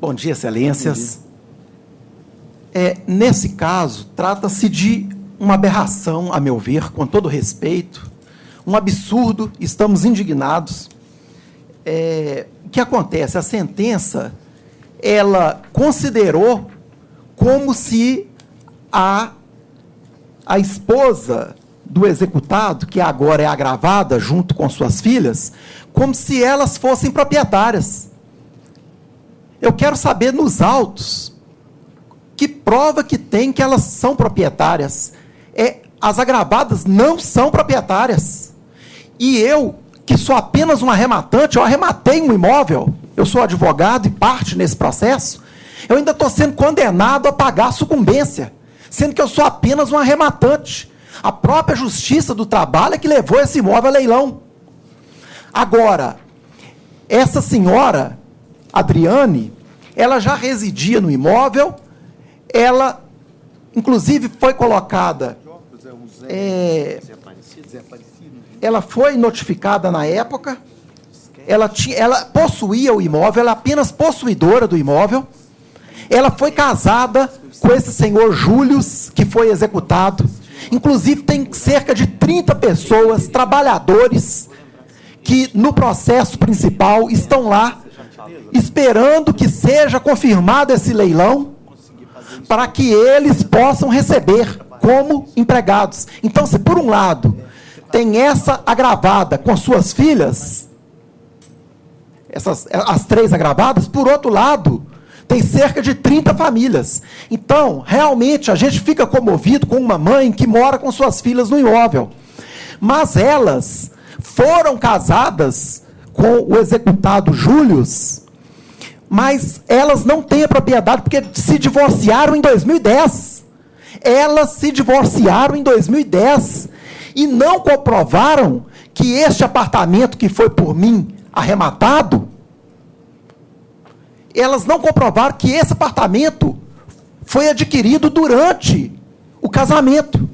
Bom dia, Excelências. Nesse caso, trata-se de uma aberração, a meu ver, com todo respeito, um absurdo, estamos indignados. O que acontece? A sentença, ela considerou como se a esposa do executado, que agora é agravada junto com suas filhas, como se elas fossem proprietárias. Eu quero saber nos autos que prova que tem que elas são proprietárias. As agravadas não são proprietárias. E eu, que sou apenas um arrematante, eu arrematei um imóvel, eu sou advogado e parte nesse processo, eu ainda estou sendo condenado a pagar sucumbência, sendo que eu sou apenas um arrematante. A própria Justiça do Trabalho é que levou esse imóvel a leilão. Agora, essa senhora, Adriane, ela já residia no imóvel, ela, inclusive, foi colocada... ela foi notificada na época, ela possuía o imóvel, ela é apenas possuidora do imóvel, ela foi casada com esse senhor Július, que foi executado. Inclusive, tem cerca de 30 pessoas, trabalhadores, que no processo principal estão lá, esperando que seja confirmado esse leilão, para que eles possam receber como empregados. Então, se por um lado tem essa agravada com suas filhas, as 3 agravadas, por outro lado, tem cerca de 30 famílias. Então, realmente, a gente fica comovido com uma mãe que mora com suas filhas no imóvel. Mas elas foram casadas com o executado Július, mas elas não têm a propriedade porque se divorciaram em 2010. Elas se divorciaram em 2010 e não comprovaram que este apartamento que foi por mim arrematado, elas não comprovaram que esse apartamento foi adquirido durante o casamento.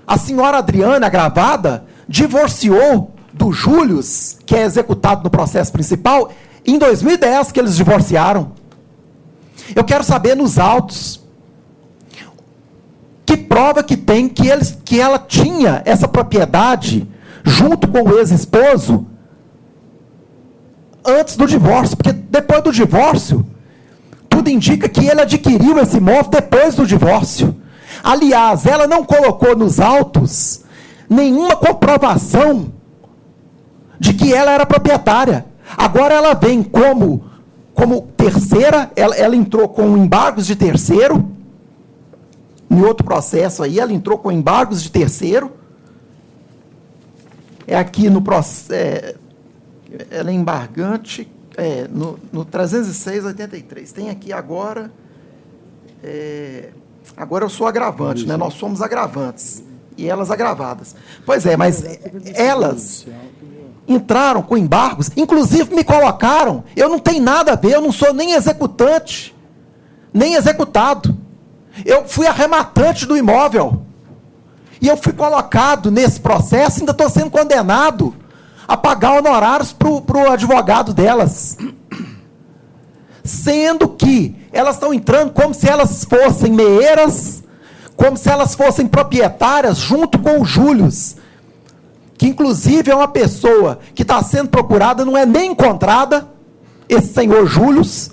A senhora Adriana, agravada, divorciou do Július, que é executado no processo principal, em 2010 que eles divorciaram. Eu quero saber nos autos que prova que tem que ela tinha essa propriedade junto com o ex-esposo antes do divórcio, porque depois do divórcio, tudo indica que ele adquiriu esse imóvel depois do divórcio. Aliás, ela não colocou nos autos nenhuma comprovação de que ela era proprietária. Agora ela vem como terceira, ela entrou com embargos de terceiro, em outro processo aí, ela entrou com embargos de terceiro, aqui no processo, ela é embargante, no 306/83, tem aqui agora, agora eu sou agravante, né? Nós somos agravantes, e elas agravadas. Pois é, mas elas entraram com embargos, inclusive me colocaram, eu não tenho nada a ver, eu não sou nem executante, nem executado. Eu fui arrematante do imóvel. E eu fui colocado nesse processo, ainda estou sendo condenado a pagar honorários para o advogado delas. Sendo que elas estão entrando como se elas fossem meeiras, como se elas fossem proprietárias junto com o Július, que inclusive é uma pessoa que está sendo procurada, não é nem encontrada, esse senhor Július,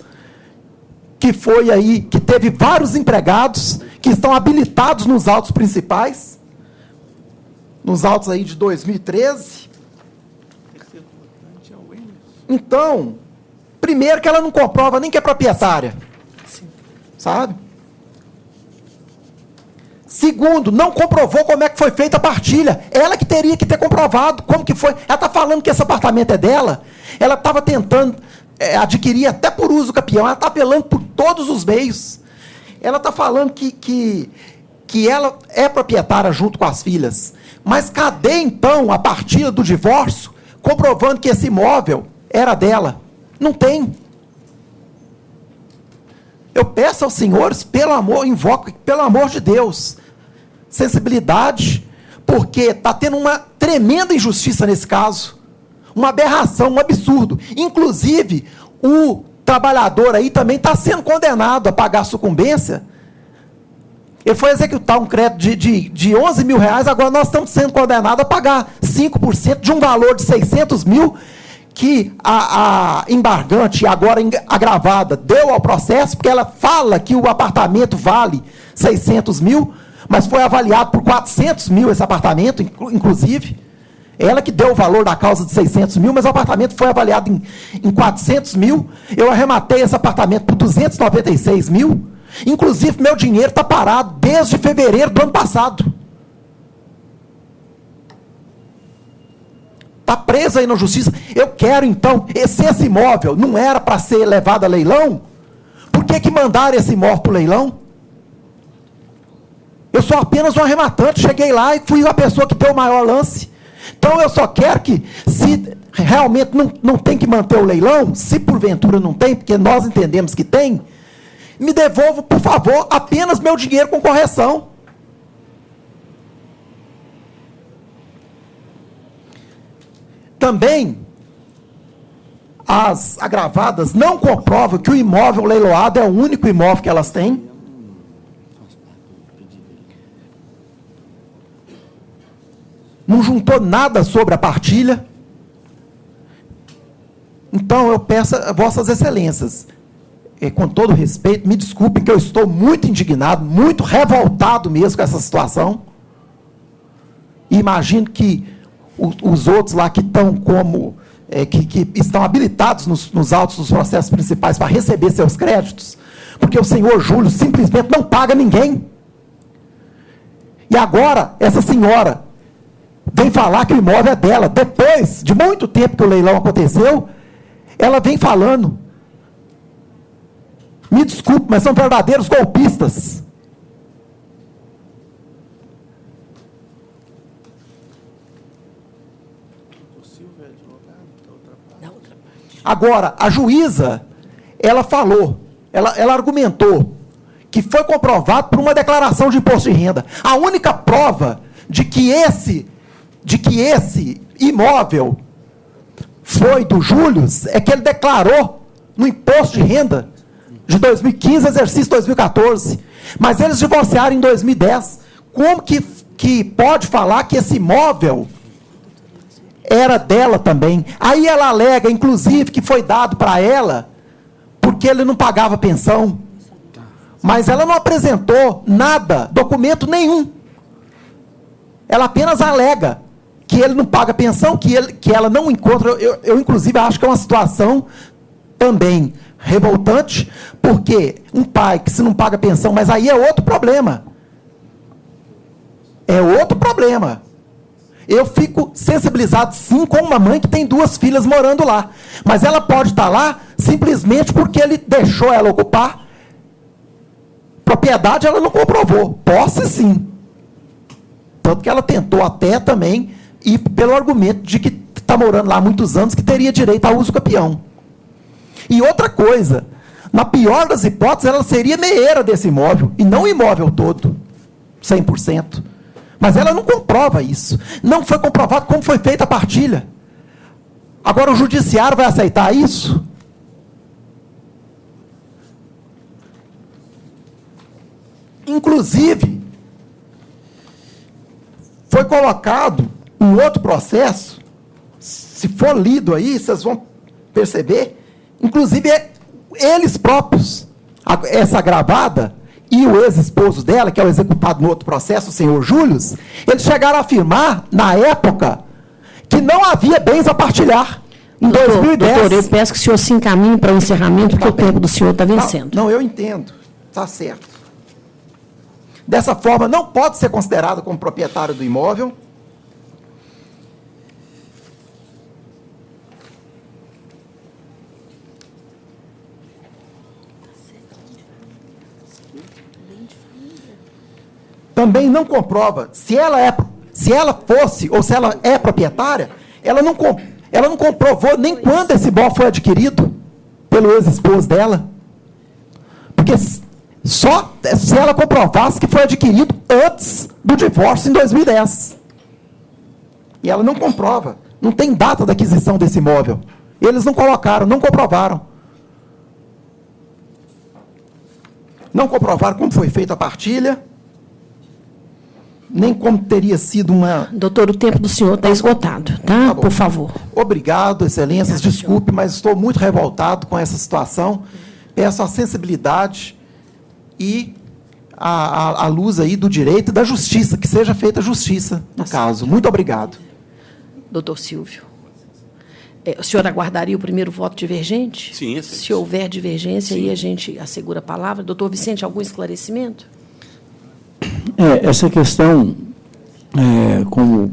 que foi aí, que teve vários empregados, que estão habilitados nos autos principais, nos autos aí de 2013. Então, primeiro que ela não comprova nem que é proprietária, sabe? Segundo, não comprovou como é que foi feita a partilha. Ela que teria que ter comprovado como que foi. Ela está falando que esse apartamento é dela. Ela estava tentando adquirir até por uso capião. Ela está apelando por todos os meios. Ela está falando que ela é proprietária junto com as filhas. Mas cadê, então, a partilha do divórcio, comprovando que esse imóvel era dela? Não tem. Eu peço aos senhores, pelo amor, invoco, pelo amor de Deus, sensibilidade, porque está tendo uma tremenda injustiça nesse caso, uma aberração, um absurdo. Inclusive, o trabalhador aí também está sendo condenado a pagar sucumbência. Ele foi executar um crédito de 11 mil reais, agora nós estamos sendo condenados a pagar 5% de um valor de 600 mil, que a embargante, agora agravada, deu ao processo, porque ela fala que o apartamento vale 600 mil, mas foi avaliado por 400 mil esse apartamento, inclusive. Ela que deu o valor da causa de 600 mil, mas o apartamento foi avaliado em 400 mil. Eu arrematei esse apartamento por 296 mil. Inclusive, meu dinheiro está parado desde fevereiro do ano passado. Está preso aí na justiça. Eu quero, então, se esse imóvel não era para ser levado a leilão, por que mandaram esse imóvel para o leilão? Eu sou apenas um arrematante, cheguei lá e fui a pessoa que deu o maior lance. Então, eu só quero que, se realmente não tem que manter o leilão, se porventura não tem, porque nós entendemos que tem, me devolva, por favor, apenas meu dinheiro com correção. Também, as agravadas não comprovam que o imóvel leiloado é o único imóvel que elas têm. Não juntou nada sobre a partilha. Então, eu peço a vossas excelências, com todo respeito, me desculpem que eu estou muito indignado, muito revoltado mesmo com essa situação. E imagino que os outros lá que estão como, que estão habilitados nos autos dos processos principais para receber seus créditos, porque o senhor Júlio simplesmente não paga ninguém. E agora, essa senhora vem falar que o imóvel é dela. Depois de muito tempo que o leilão aconteceu, ela vem falando. Me desculpe, mas são verdadeiros golpistas. Agora, a juíza, ela falou, ela argumentou que foi comprovado por uma declaração de imposto de renda. A única prova de que esse imóvel foi do Júlio é que ele declarou no imposto de renda de 2015, exercício 2014. Mas eles divorciaram em 2010. Como que pode falar que esse imóvel era dela também? Aí ela alega, inclusive, que foi dado para ela porque ele não pagava pensão. Mas ela não apresentou nada, documento nenhum. Ela apenas alega que ele não paga pensão, que ela não encontra. Eu, inclusive, acho que é uma situação também revoltante, porque um pai que se não paga pensão, mas aí é outro problema. É outro problema. Eu fico sensibilizado, sim, com uma mãe que tem 2 filhas morando lá. Mas ela pode estar lá simplesmente porque ele deixou ela ocupar. Propriedade ela não comprovou. Posse, sim. Tanto que ela tentou até também ir pelo argumento de que está morando lá há muitos anos, que teria direito ao uso capião. E outra coisa, na pior das hipóteses, ela seria meeira desse imóvel, e não o imóvel todo, 100%. Mas ela não comprova isso. Não foi comprovado como foi feita a partilha. Agora o judiciário vai aceitar isso? Inclusive, foi colocado um outro processo, se for lido aí, vocês vão perceber, inclusive eles próprios, essa gravada, e o ex-esposo dela, que é o executado no outro processo, o senhor Júlio, eles chegaram a afirmar, na época, que não havia bens a partilhar. Em 2010... Doutor, eu peço que o senhor se encaminhe para o encerramento, porque o tempo do senhor está vencendo. Não, eu entendo. Está certo. Dessa forma, não pode ser considerado como proprietário do imóvel. Também não comprova, se ela fosse, ou se ela é proprietária, ela não comprovou nem quando esse imóvel foi adquirido pelo ex-esposo dela. Porque só se ela comprovasse que foi adquirido antes do divórcio em 2010. E ela não comprova. Não tem data da aquisição desse imóvel. Eles não colocaram, não comprovaram. Não comprovaram como foi feita a partilha, nem como teria sido uma... Doutor, o tempo do senhor está esgotado, tá? Por favor. Obrigado, excelências. Desculpe, mas estou muito revoltado com essa situação. Peço a sensibilidade e a luz aí do direito e da justiça, que seja feita justiça no caso. Muito obrigado. Doutor Silvio, o senhor aguardaria o primeiro voto divergente? Sim. Se houver divergência, aí a gente assegura a palavra. Doutor Vicente, algum esclarecimento? Essa questão, como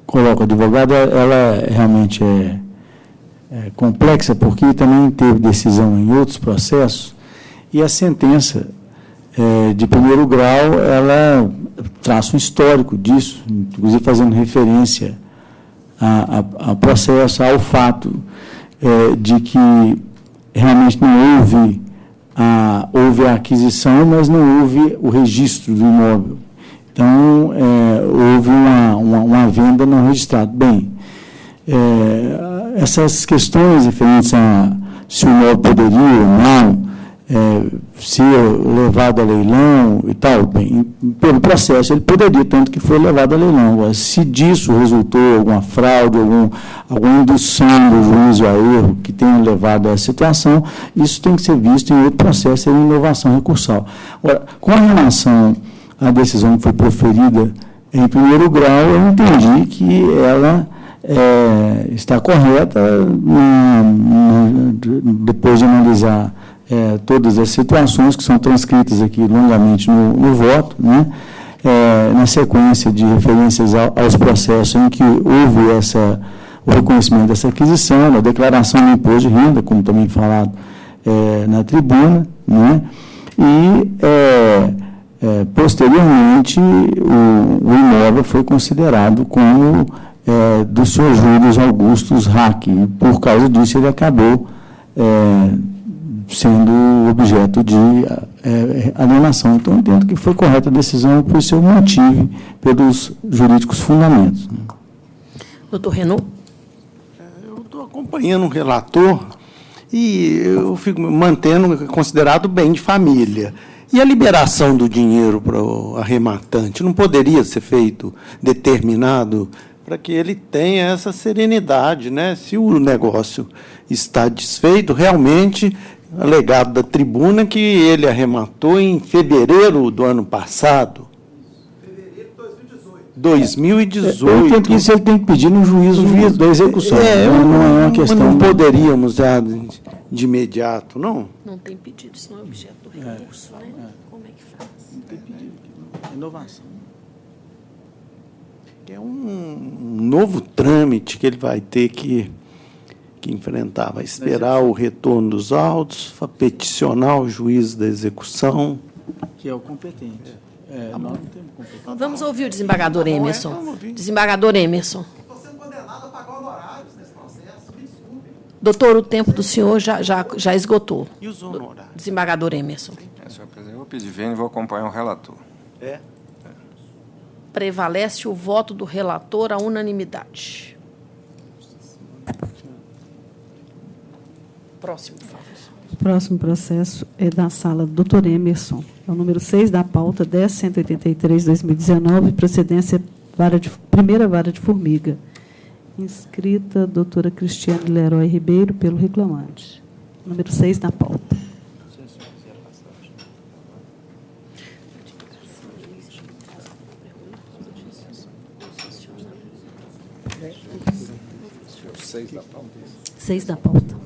coloca o advogado, ela realmente é complexa, porque também teve decisão em outros processos, e a sentença de primeiro grau, ela traça um histórico disso, inclusive fazendo referência a processo, ao fato de que realmente não houve a aquisição, mas não houve o registro do imóvel. Então, houve uma venda não registrada. Bem, essas questões referentes a se o imóvel poderia ou não ser levado a leilão e tal, bem, pelo processo ele poderia, tanto que foi levado a leilão. Agora, se disso resultou alguma fraude, alguma indução do juízo a erro que tenha levado a essa situação, isso tem que ser visto em outro processo, em inovação recursal. Agora, com relação à decisão que foi proferida em primeiro grau, eu entendi que ela está correta, depois de analisar todas as situações que são transcritas aqui longamente no voto, né? Na sequência de referências aos processos em que houve o reconhecimento dessa aquisição, na declaração do imposto de renda, como também falado na tribuna, né? E, posteriormente, o imóvel foi considerado como do senhor Júlio Augustus Hack, e por causa disso ele acabou sendo objeto de alienação. Então, entendo que foi correta a decisão por seu motivo, pelos jurídicos fundamentos. Doutor Renaud? Eu estou acompanhando o relator E eu fico mantendo considerado bem de família. E a liberação do dinheiro para o arrematante não poderia ser feito determinado para que ele tenha essa serenidade, né? Se o negócio está desfeito, realmente, alegado da tribuna que ele arrematou em fevereiro do ano passado. Fevereiro de 2018. Eu entendo que isso ele tem que pedir no juízo da execução. Não é uma questão. Não poderíamos já de imediato, não? Não tem pedido, isso não é objeto do recurso, né? Como é que faz? Não tem pedido. Inovação. É um novo trâmite que ele vai ter que enfrentar. Vai esperar o retorno dos autos, vai peticionar o juiz da execução. Que é o competente. Nós não temos competência. Vamos ouvir o desembargador Emerson. Desembargador Emerson. Estou sendo condenado a pagar honorários nesse processo, me desculpe. Doutor, o tempo do senhor já esgotou. E os honorários? Desembargador Emerson. Senhor presidente, eu vou pedir vênia e vou acompanhar o relator. Prevalece o voto do relator à unanimidade. Próximo, por favor. O próximo processo é da sala do Dr. Emerson. É o número 6 da pauta, 10.183/2019, procedência primeira vara de Formiga. Inscrita a doutora Cristiane Leroy Ribeiro, pelo reclamante. Número 6 da pauta. Seis da pauta.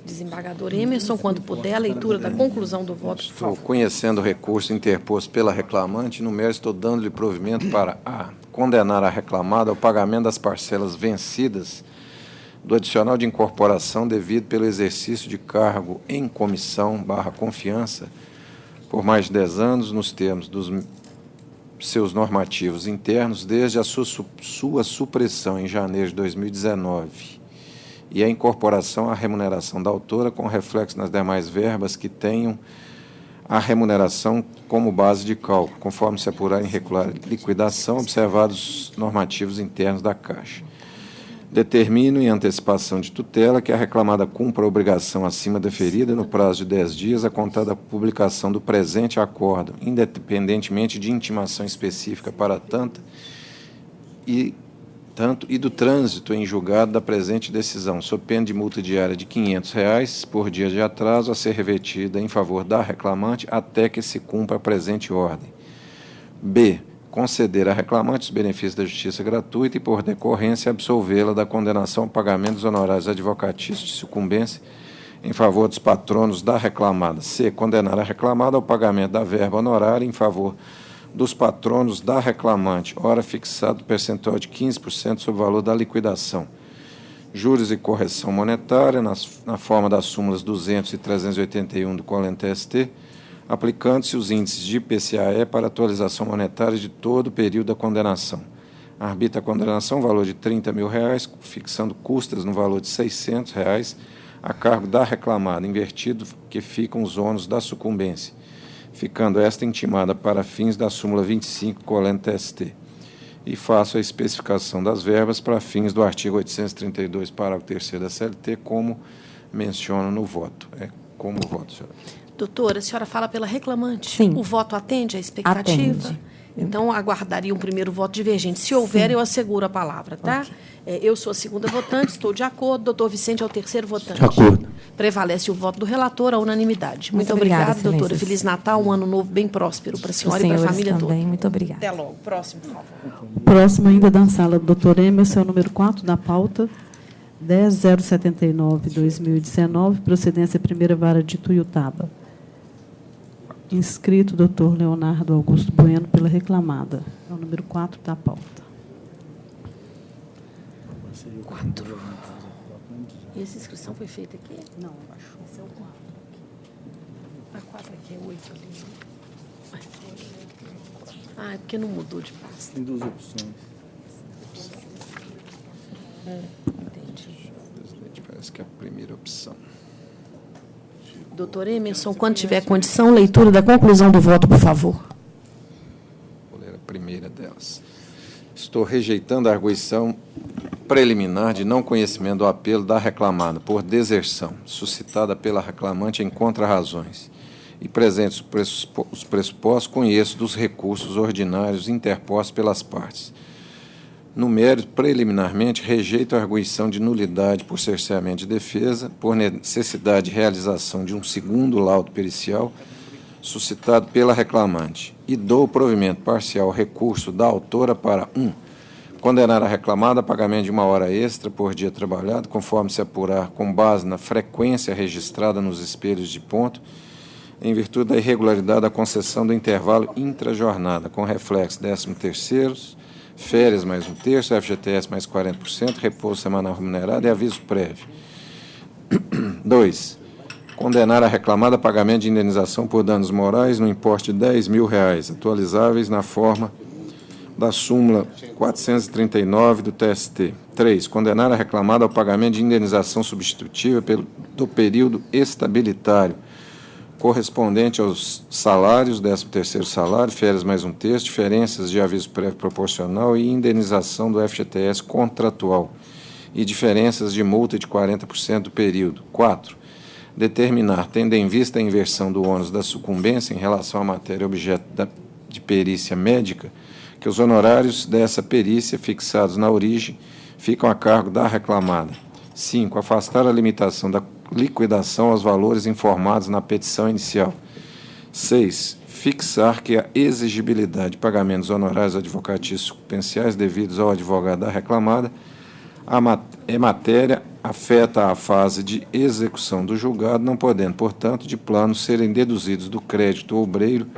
Desembargador Emerson, quando puder, a leitura da conclusão do voto. Estou conhecendo o recurso interposto pela reclamante, no mérito estou dando-lhe provimento para a condenar a reclamada ao pagamento das parcelas vencidas do adicional de incorporação devido pelo exercício de cargo em comissão/confiança por mais de 10 anos, nos termos dos seus normativos internos, desde a sua supressão em janeiro de 2019, e a incorporação à remuneração da autora, com reflexo nas demais verbas que tenham a remuneração como base de cálculo, conforme se apurar em regular liquidação, observados os normativos internos da Caixa. Determino, em antecipação de tutela, que a reclamada cumpra a obrigação acima deferida no prazo de 10 dias, a contar da publicação do presente acordo, independentemente de intimação específica para tanto e do trânsito em julgado da presente decisão, sob pena de multa diária de R$ 500 por dia de atraso, a ser revertida em favor da reclamante até que se cumpra a presente ordem. B. Conceder à reclamante os benefícios da justiça gratuita e, por decorrência, absolvê-la da condenação ao pagamento dos honorários advocatícios de sucumbência em favor dos patronos da reclamada. C. Condenar a reclamada ao pagamento da verba honorária em favor dos patronos da reclamante, ora fixado percentual de 15% sobre o valor da liquidação. Juros e correção monetária, na forma das súmulas 200 e 381 do Colente ST, aplicando-se os índices de IPCAE para atualização monetária de todo o período da condenação. Arbitra a condenação, valor de R$ 30 mil, fixando custas no valor de R$ 600 a cargo da reclamada, invertido que ficam os ônus da sucumbência, ficando esta intimada para fins da súmula 25 Colente ST. E faço a especificação das verbas para fins do artigo 832, parágrafo 3º da CLT, como menciono no voto. É como voto, senhora. Doutora, a senhora fala pela reclamante. Sim. O voto atende à expectativa? Atende. Então, aguardaria um primeiro voto divergente. Se houver, Sim. eu asseguro a palavra, tá? Okay. Eu sou a segunda votante, estou de acordo. Doutor Vicente é o terceiro votante. De acordo. Prevalece o voto do relator, a unanimidade. Muito obrigada, obrigada, doutora. excelências. Feliz Natal, um ano novo bem próspero para a senhora e para a família toda. Também. Muito obrigada. Até logo. Próximo, por favor. O próximo, ainda da sala do Dr. Emerson, é o número 4 da pauta, 10.079/2019, procedência primeira vara de Tuiutaba. Inscrito Dr. Leonardo Augusto Bueno, pela reclamada. É o número 4 da pauta. 4. E essa inscrição foi feita aqui? Não, acho. Esse é o 4. A 4 aqui é 8 ali. Ah, é porque não mudou de pasta. Tem duas opções. Entendi. que é a primeira opção. Doutor Emerson, quando tiver condição, leitura da conclusão do voto, por favor. Vou ler a primeira delas. Estou rejeitando a arguição preliminar de não conhecimento do apelo da reclamada por deserção, suscitada pela reclamante em contra-razões, e presentes os pressupostos, conheço dos recursos ordinários interpostos pelas partes. No mérito, preliminarmente, rejeito a arguição de nulidade por cerceamento de defesa, por necessidade de realização de um segundo laudo pericial, suscitado pela reclamante, e dou provimento parcial ao recurso da autora para 1. Condenar a reclamada a pagamento de 1 hora extra por dia trabalhado, conforme se apurar com base na frequência registrada nos espelhos de ponto, em virtude da irregularidade da concessão do intervalo intrajornada, com reflexo 13º, férias mais 1/3, FGTS mais 40%, repouso semanal remunerado e aviso prévio. 2. Condenar a reclamada a pagamento de indenização por danos morais no importe de R$10.000, atualizáveis na forma da súmula 439 do TST. 3. Condenar a reclamada ao pagamento de indenização substitutiva do período estabilitário, correspondente aos salários, 13º salário, férias mais 1/3, diferenças de aviso prévio proporcional e indenização do FGTS contratual, e diferenças de multa de 40% do período. 4. Determinar, tendo em vista a inversão do ônus da sucumbência em relação à matéria objeto de perícia médica, que os honorários dessa perícia, fixados na origem, ficam a cargo da reclamada. 5. Afastar a limitação da liquidação aos valores informados na petição inicial. 6. Fixar que a exigibilidade de pagamentos honorários advocatícios sucumbenciais devidos ao advogado da reclamada afeta a fase de execução do julgado, não podendo, portanto, de plano serem deduzidos do crédito obreiro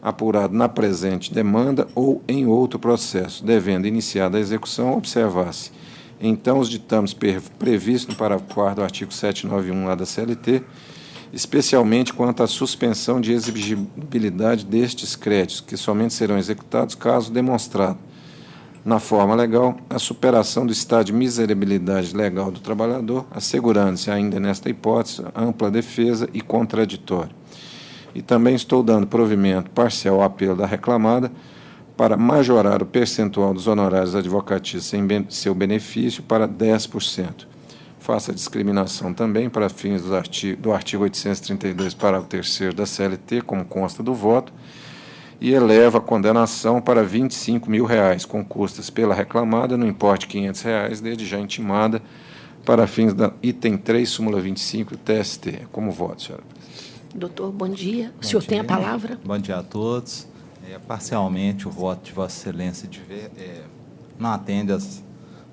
apurado na presente demanda ou em outro processo, devendo, iniciada a execução, observar-se então os ditames previstos no parágrafo 4º do artigo 791 lá da CLT, especialmente quanto à suspensão de exigibilidade destes créditos, que somente serão executados caso demonstrado, na forma legal, a superação do estado de miserabilidade legal do trabalhador, assegurando-se ainda nesta hipótese ampla defesa e contraditório. E também estou dando provimento parcial ao apelo da reclamada para majorar o percentual dos honorários advocatícios em seu benefício para 10%. Faça discriminação também para fins do artigo 832, parágrafo 3º da CLT, como consta do voto, e eleva a condenação para R$25.000, com custas pela reclamada no importe de R$500, desde já intimada, para fins da item 3, súmula 25 do TST. Como voto, senhora presidente? Doutor, bom dia. O senhor tem a palavra? Bom dia a todos. Parcialmente, o voto de Vossa Excelência não atende às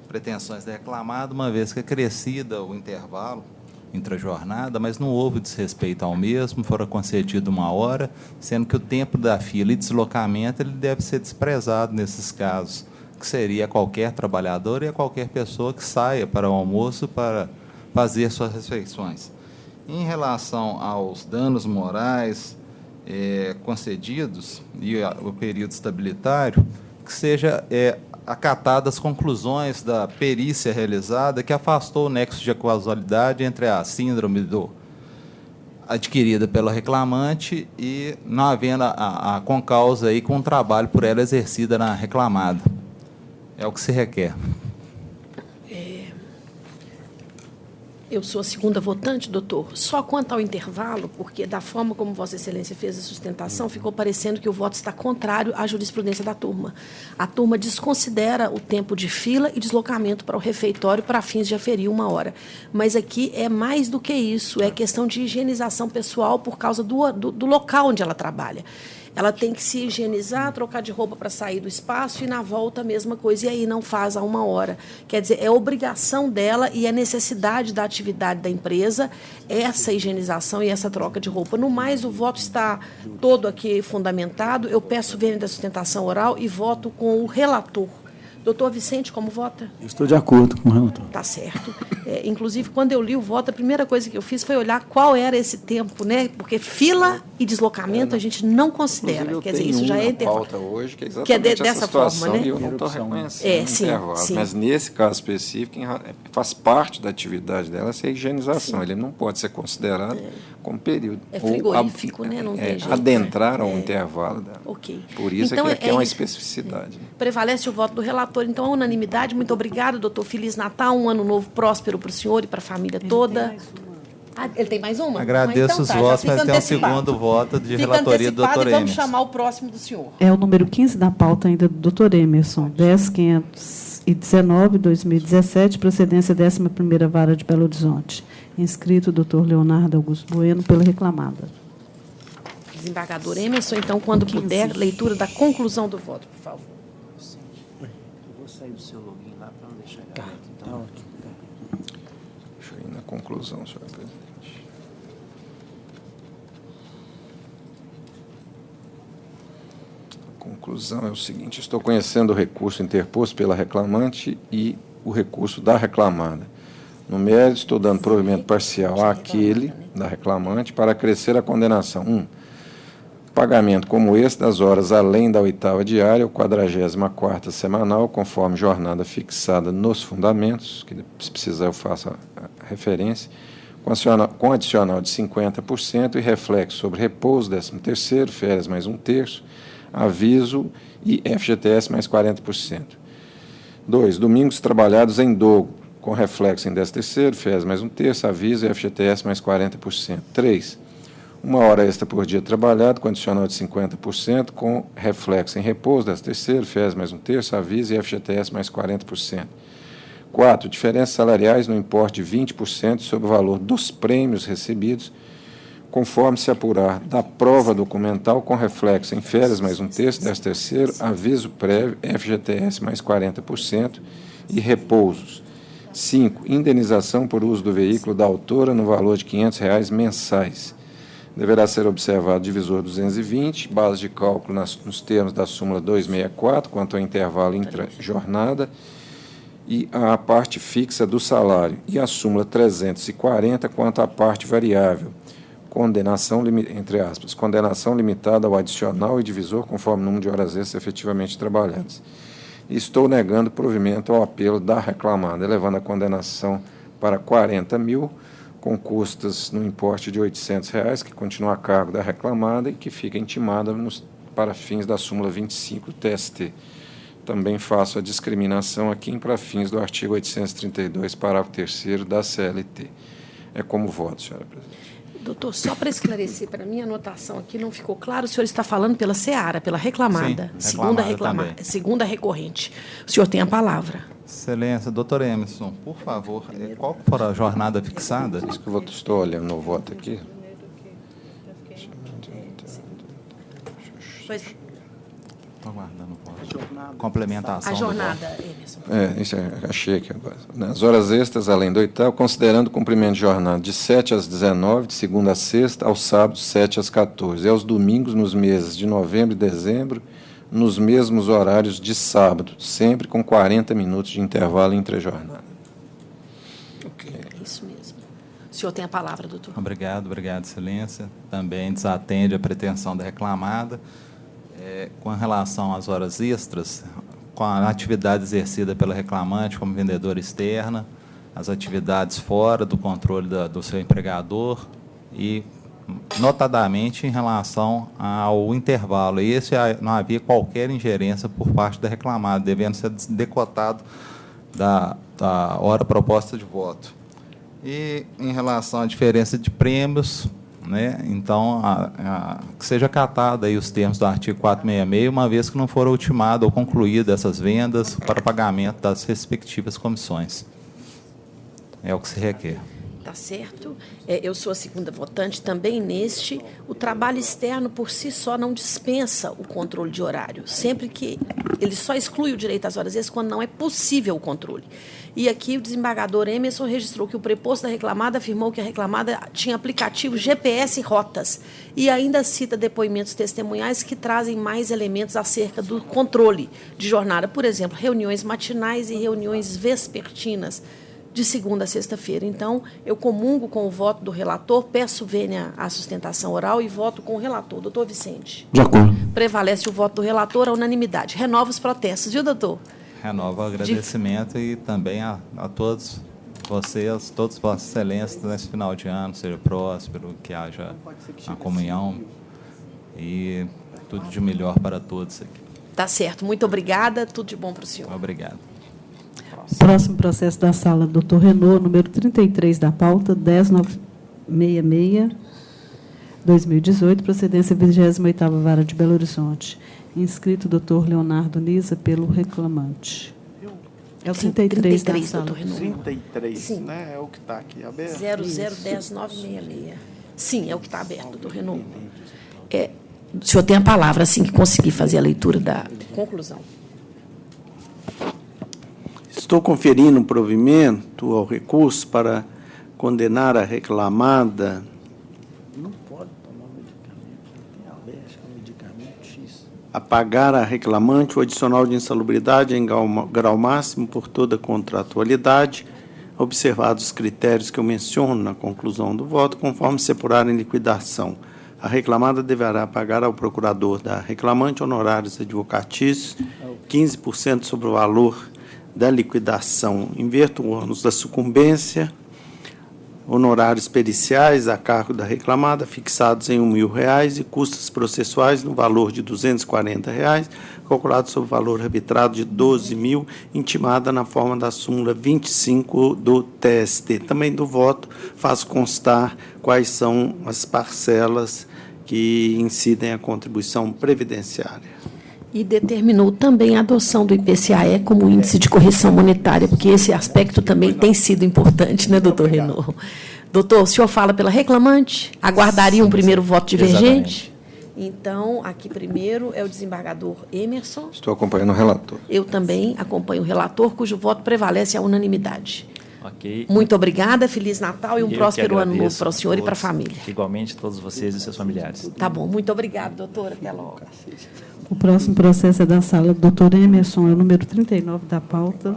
pretensões da reclamada, uma vez que é crescida o intervalo intrajornada, mas não houve desrespeito ao mesmo, fora concedido 1 hora, sendo que o tempo da fila e deslocamento ele deve ser desprezado nesses casos, que seria a qualquer trabalhador e a qualquer pessoa que saia para o almoço para fazer suas refeições. Em relação aos danos morais concedidos e o período estabilitário, que seja acatadas as conclusões da perícia realizada que afastou o nexo de causalidade entre a síndrome adquirida pela reclamante e não havendo a concausa aí com o trabalho por ela exercida na reclamada. É o que se requer. Eu sou a segunda votante, doutor. Só quanto ao intervalo, porque da forma como Vossa Excelência fez a sustentação, ficou parecendo que o voto está contrário à jurisprudência da turma. A turma desconsidera o tempo de fila e deslocamento para o refeitório para fins de aferir 1 hora. Mas aqui é mais do que isso, é questão de higienização pessoal por causa do local onde ela trabalha. Ela tem que se higienizar, trocar de roupa para sair do espaço e, na volta, a mesma coisa. E aí não faz a 1 hora. Quer dizer, é obrigação dela e é necessidade da atividade da empresa essa higienização e essa troca de roupa. No mais, o voto está todo aqui fundamentado. Eu peço vênia da sustentação oral e voto com o relator. Doutor Vicente, como vota? Estou de acordo com o relator. Tá certo. Inclusive, quando eu li o voto, a primeira coisa que eu fiz foi olhar qual era esse tempo, né? Porque fila e deslocamento a gente não considera. Quer dizer, isso já é intervalo. Pauta hoje, que é exatamente dessa essa situação, forma, né? e eu não estou reconhecendo o intervalo. Sim. Mas, nesse caso específico, faz parte da atividade dela essa higienização. Ele não pode ser considerado como período. É frigorífico, né? Não tem jeito. Adentrar ao intervalo dela. Ok. Por isso então, é uma especificidade. Prevalece o voto do relator. Então, a unanimidade. Muito obrigado, doutor. Feliz Natal, um ano novo próspero para o senhor e para a família toda. Ele tem mais uma? Agradeço os votos, mas tem um segundo voto de relatoria do doutor Emerson. Vamos chamar o próximo do senhor. É o número 15 da pauta ainda do doutor Emerson, 10.519/2017, procedência 11ª Vara de Belo Horizonte. Inscrito o doutor Leonardo Augusto Bueno, pela reclamada. Desembargador Emerson, então, quando puder, leitura da conclusão do voto, por favor. Eu vou sair do seu login lá para não deixar aberto. Então. Tá ótimo. Deixa eu ir na conclusão, senhor presidente. A conclusão é o seguinte: estou conhecendo o recurso interposto pela reclamante e o recurso da reclamada. No mérito, estou dando provimento parcial àquele da reclamante para acrescer a condenação. Pagamento como esse das horas além da 8ª diária ou 44ª semanal, conforme jornada fixada nos fundamentos, que se precisar eu faço a referência, com adicional de 50% e reflexo sobre repouso, 13º, férias mais 1/3, aviso e FGTS mais 40%. 2. Domingos trabalhados em dobro, com reflexo em 13º, férias mais 1/3, aviso e FGTS mais 40%. 3. 1 hora extra por dia trabalhado, com adicional de 50%, com reflexo em repouso, 13º, férias mais 1/3, aviso e FGTS mais 40%. 4. Diferenças salariais no importe de 20% sobre o valor dos prêmios recebidos, conforme se apurar da prova documental, com reflexo em férias mais 1/3, 13º, aviso prévio, FGTS mais 40% e repousos. 5. Indenização por uso do veículo da autora no valor de R$ 500 mensais. Deverá ser observado o divisor 220, base de cálculo nos termos da súmula 264, quanto ao intervalo intra-jornada, e a parte fixa do salário, e a súmula 340, quanto à parte variável. Condenação, entre aspas, condenação limitada ao adicional e divisor conforme o número de horas extras efetivamente trabalhadas. Estou negando provimento ao apelo da reclamada, elevando a condenação para 40 mil, com custas no importe de R$ 800, que continua a cargo da reclamada e que fica intimada para fins da súmula 25 do TST. Também faço a discriminação aqui para fins do artigo 832, parágrafo 3º da CLT. É como voto, senhora presidente. Doutor, só para esclarecer, para mim a anotação aqui não ficou claro, o senhor está falando pela Seara, pela reclamada, Sim, segunda recorrente. O senhor tem a palavra. Excelência, doutor Emerson, por favor, qual for a jornada fixada? Isso que eu estou olhando no voto aqui. Pois. Estou aguardando o voto. Complementação. A jornada, Emerson. Isso achei aqui agora. Nas horas extras, além do 8º, considerando o cumprimento de jornada de 7 às 19, de segunda a sexta, aos sábados, 7 às 14, e aos domingos, nos meses de novembro e dezembro, nos mesmos horários de sábado, sempre com 40 minutos de intervalo entre a jornada. Ok, é isso mesmo. O senhor tem a palavra, doutor. Obrigado, excelência. Também desatende a pretensão da reclamada. Com relação às horas extras, com a atividade exercida pela reclamante como vendedora externa, as atividades fora do controle do seu empregador e, notadamente, em relação ao intervalo. Esse não havia qualquer ingerência por parte da reclamada, devendo ser decotado da hora proposta de voto. E, em relação à diferença de prêmios, né, então, que seja acatada aí os termos do artigo 466, uma vez que não for ultimada ou concluída essas vendas para pagamento das respectivas comissões. É o que se requer. Tá certo. Eu sou a segunda votante também neste. O trabalho externo, por si só, não dispensa o controle de horário. Sempre que ele só exclui o direito às horas extras quando não é possível o controle. E aqui o desembargador Emerson registrou que o preposto da reclamada afirmou que a reclamada tinha aplicativo GPS e rotas e ainda cita depoimentos testemunhais que trazem mais elementos acerca do controle de jornada. Por exemplo, reuniões matinais e reuniões vespertinas de segunda a sexta-feira. Então, eu comungo com o voto do relator, peço vênia à sustentação oral e voto com o relator. Doutor Vicente. De acordo. Prevalece o voto do relator, a unanimidade. Renova os protestos, viu, doutor? Renovo o agradecimento e também a todos vocês, todas vossas excelências nesse final de ano, seja próspero, que haja a comunhão e tudo de melhor para todos aqui. Tá certo. Muito obrigada. Tudo de bom para o senhor. Obrigado. Próximo processo da sala, doutor Renault, número 33 da pauta, 10966-2018, procedência 28ª Vara de Belo Horizonte. Inscrito doutor Leonardo Nisa, pelo reclamante. É o 33 da sala. Doutor Renault. 33, sim, né? É o que está aqui aberto. 0010966. Sim, é o que está aberto, doutor Renault. O senhor tem a palavra, assim que conseguir fazer a leitura da conclusão. Estou conferindo o provimento ao recurso para condenar a reclamada. Não pode tomar medicamento, tem alérgico ao medicamento X. A pagar a reclamante o adicional de insalubridade em grau máximo por toda a contratualidade, observados os critérios que eu menciono na conclusão do voto, conforme se apurar em liquidação. A reclamada deverá pagar ao procurador da reclamante honorários advocatícios, 15% sobre o valor da liquidação. Inverto o ônus da sucumbência, honorários periciais a cargo da reclamada, fixados em R$1.000 e custas processuais no valor de R$240, calculado sobre o valor arbitrado de R$12.000, intimada na forma da súmula 25 do TST. Também do voto, faço constar quais são as parcelas que incidem a contribuição previdenciária. E determinou também a adoção do IPCAE como índice de correção monetária, porque esse aspecto também tem sido importante, né, doutor Renault? Doutor, o senhor fala pela reclamante? Aguardaria um primeiro voto divergente? Então, aqui primeiro é o desembargador Emerson. Estou acompanhando o relator. Eu também acompanho o relator, cujo voto prevalece à unanimidade. Ok. Muito obrigada, Feliz Natal e um próspero ano novo para o senhor todos, e para a família. Igualmente, todos vocês e seus familiares. Tá bom, muito obrigada, doutora. Até logo. O próximo processo é da sala do doutor Emerson, é o número 39 da pauta.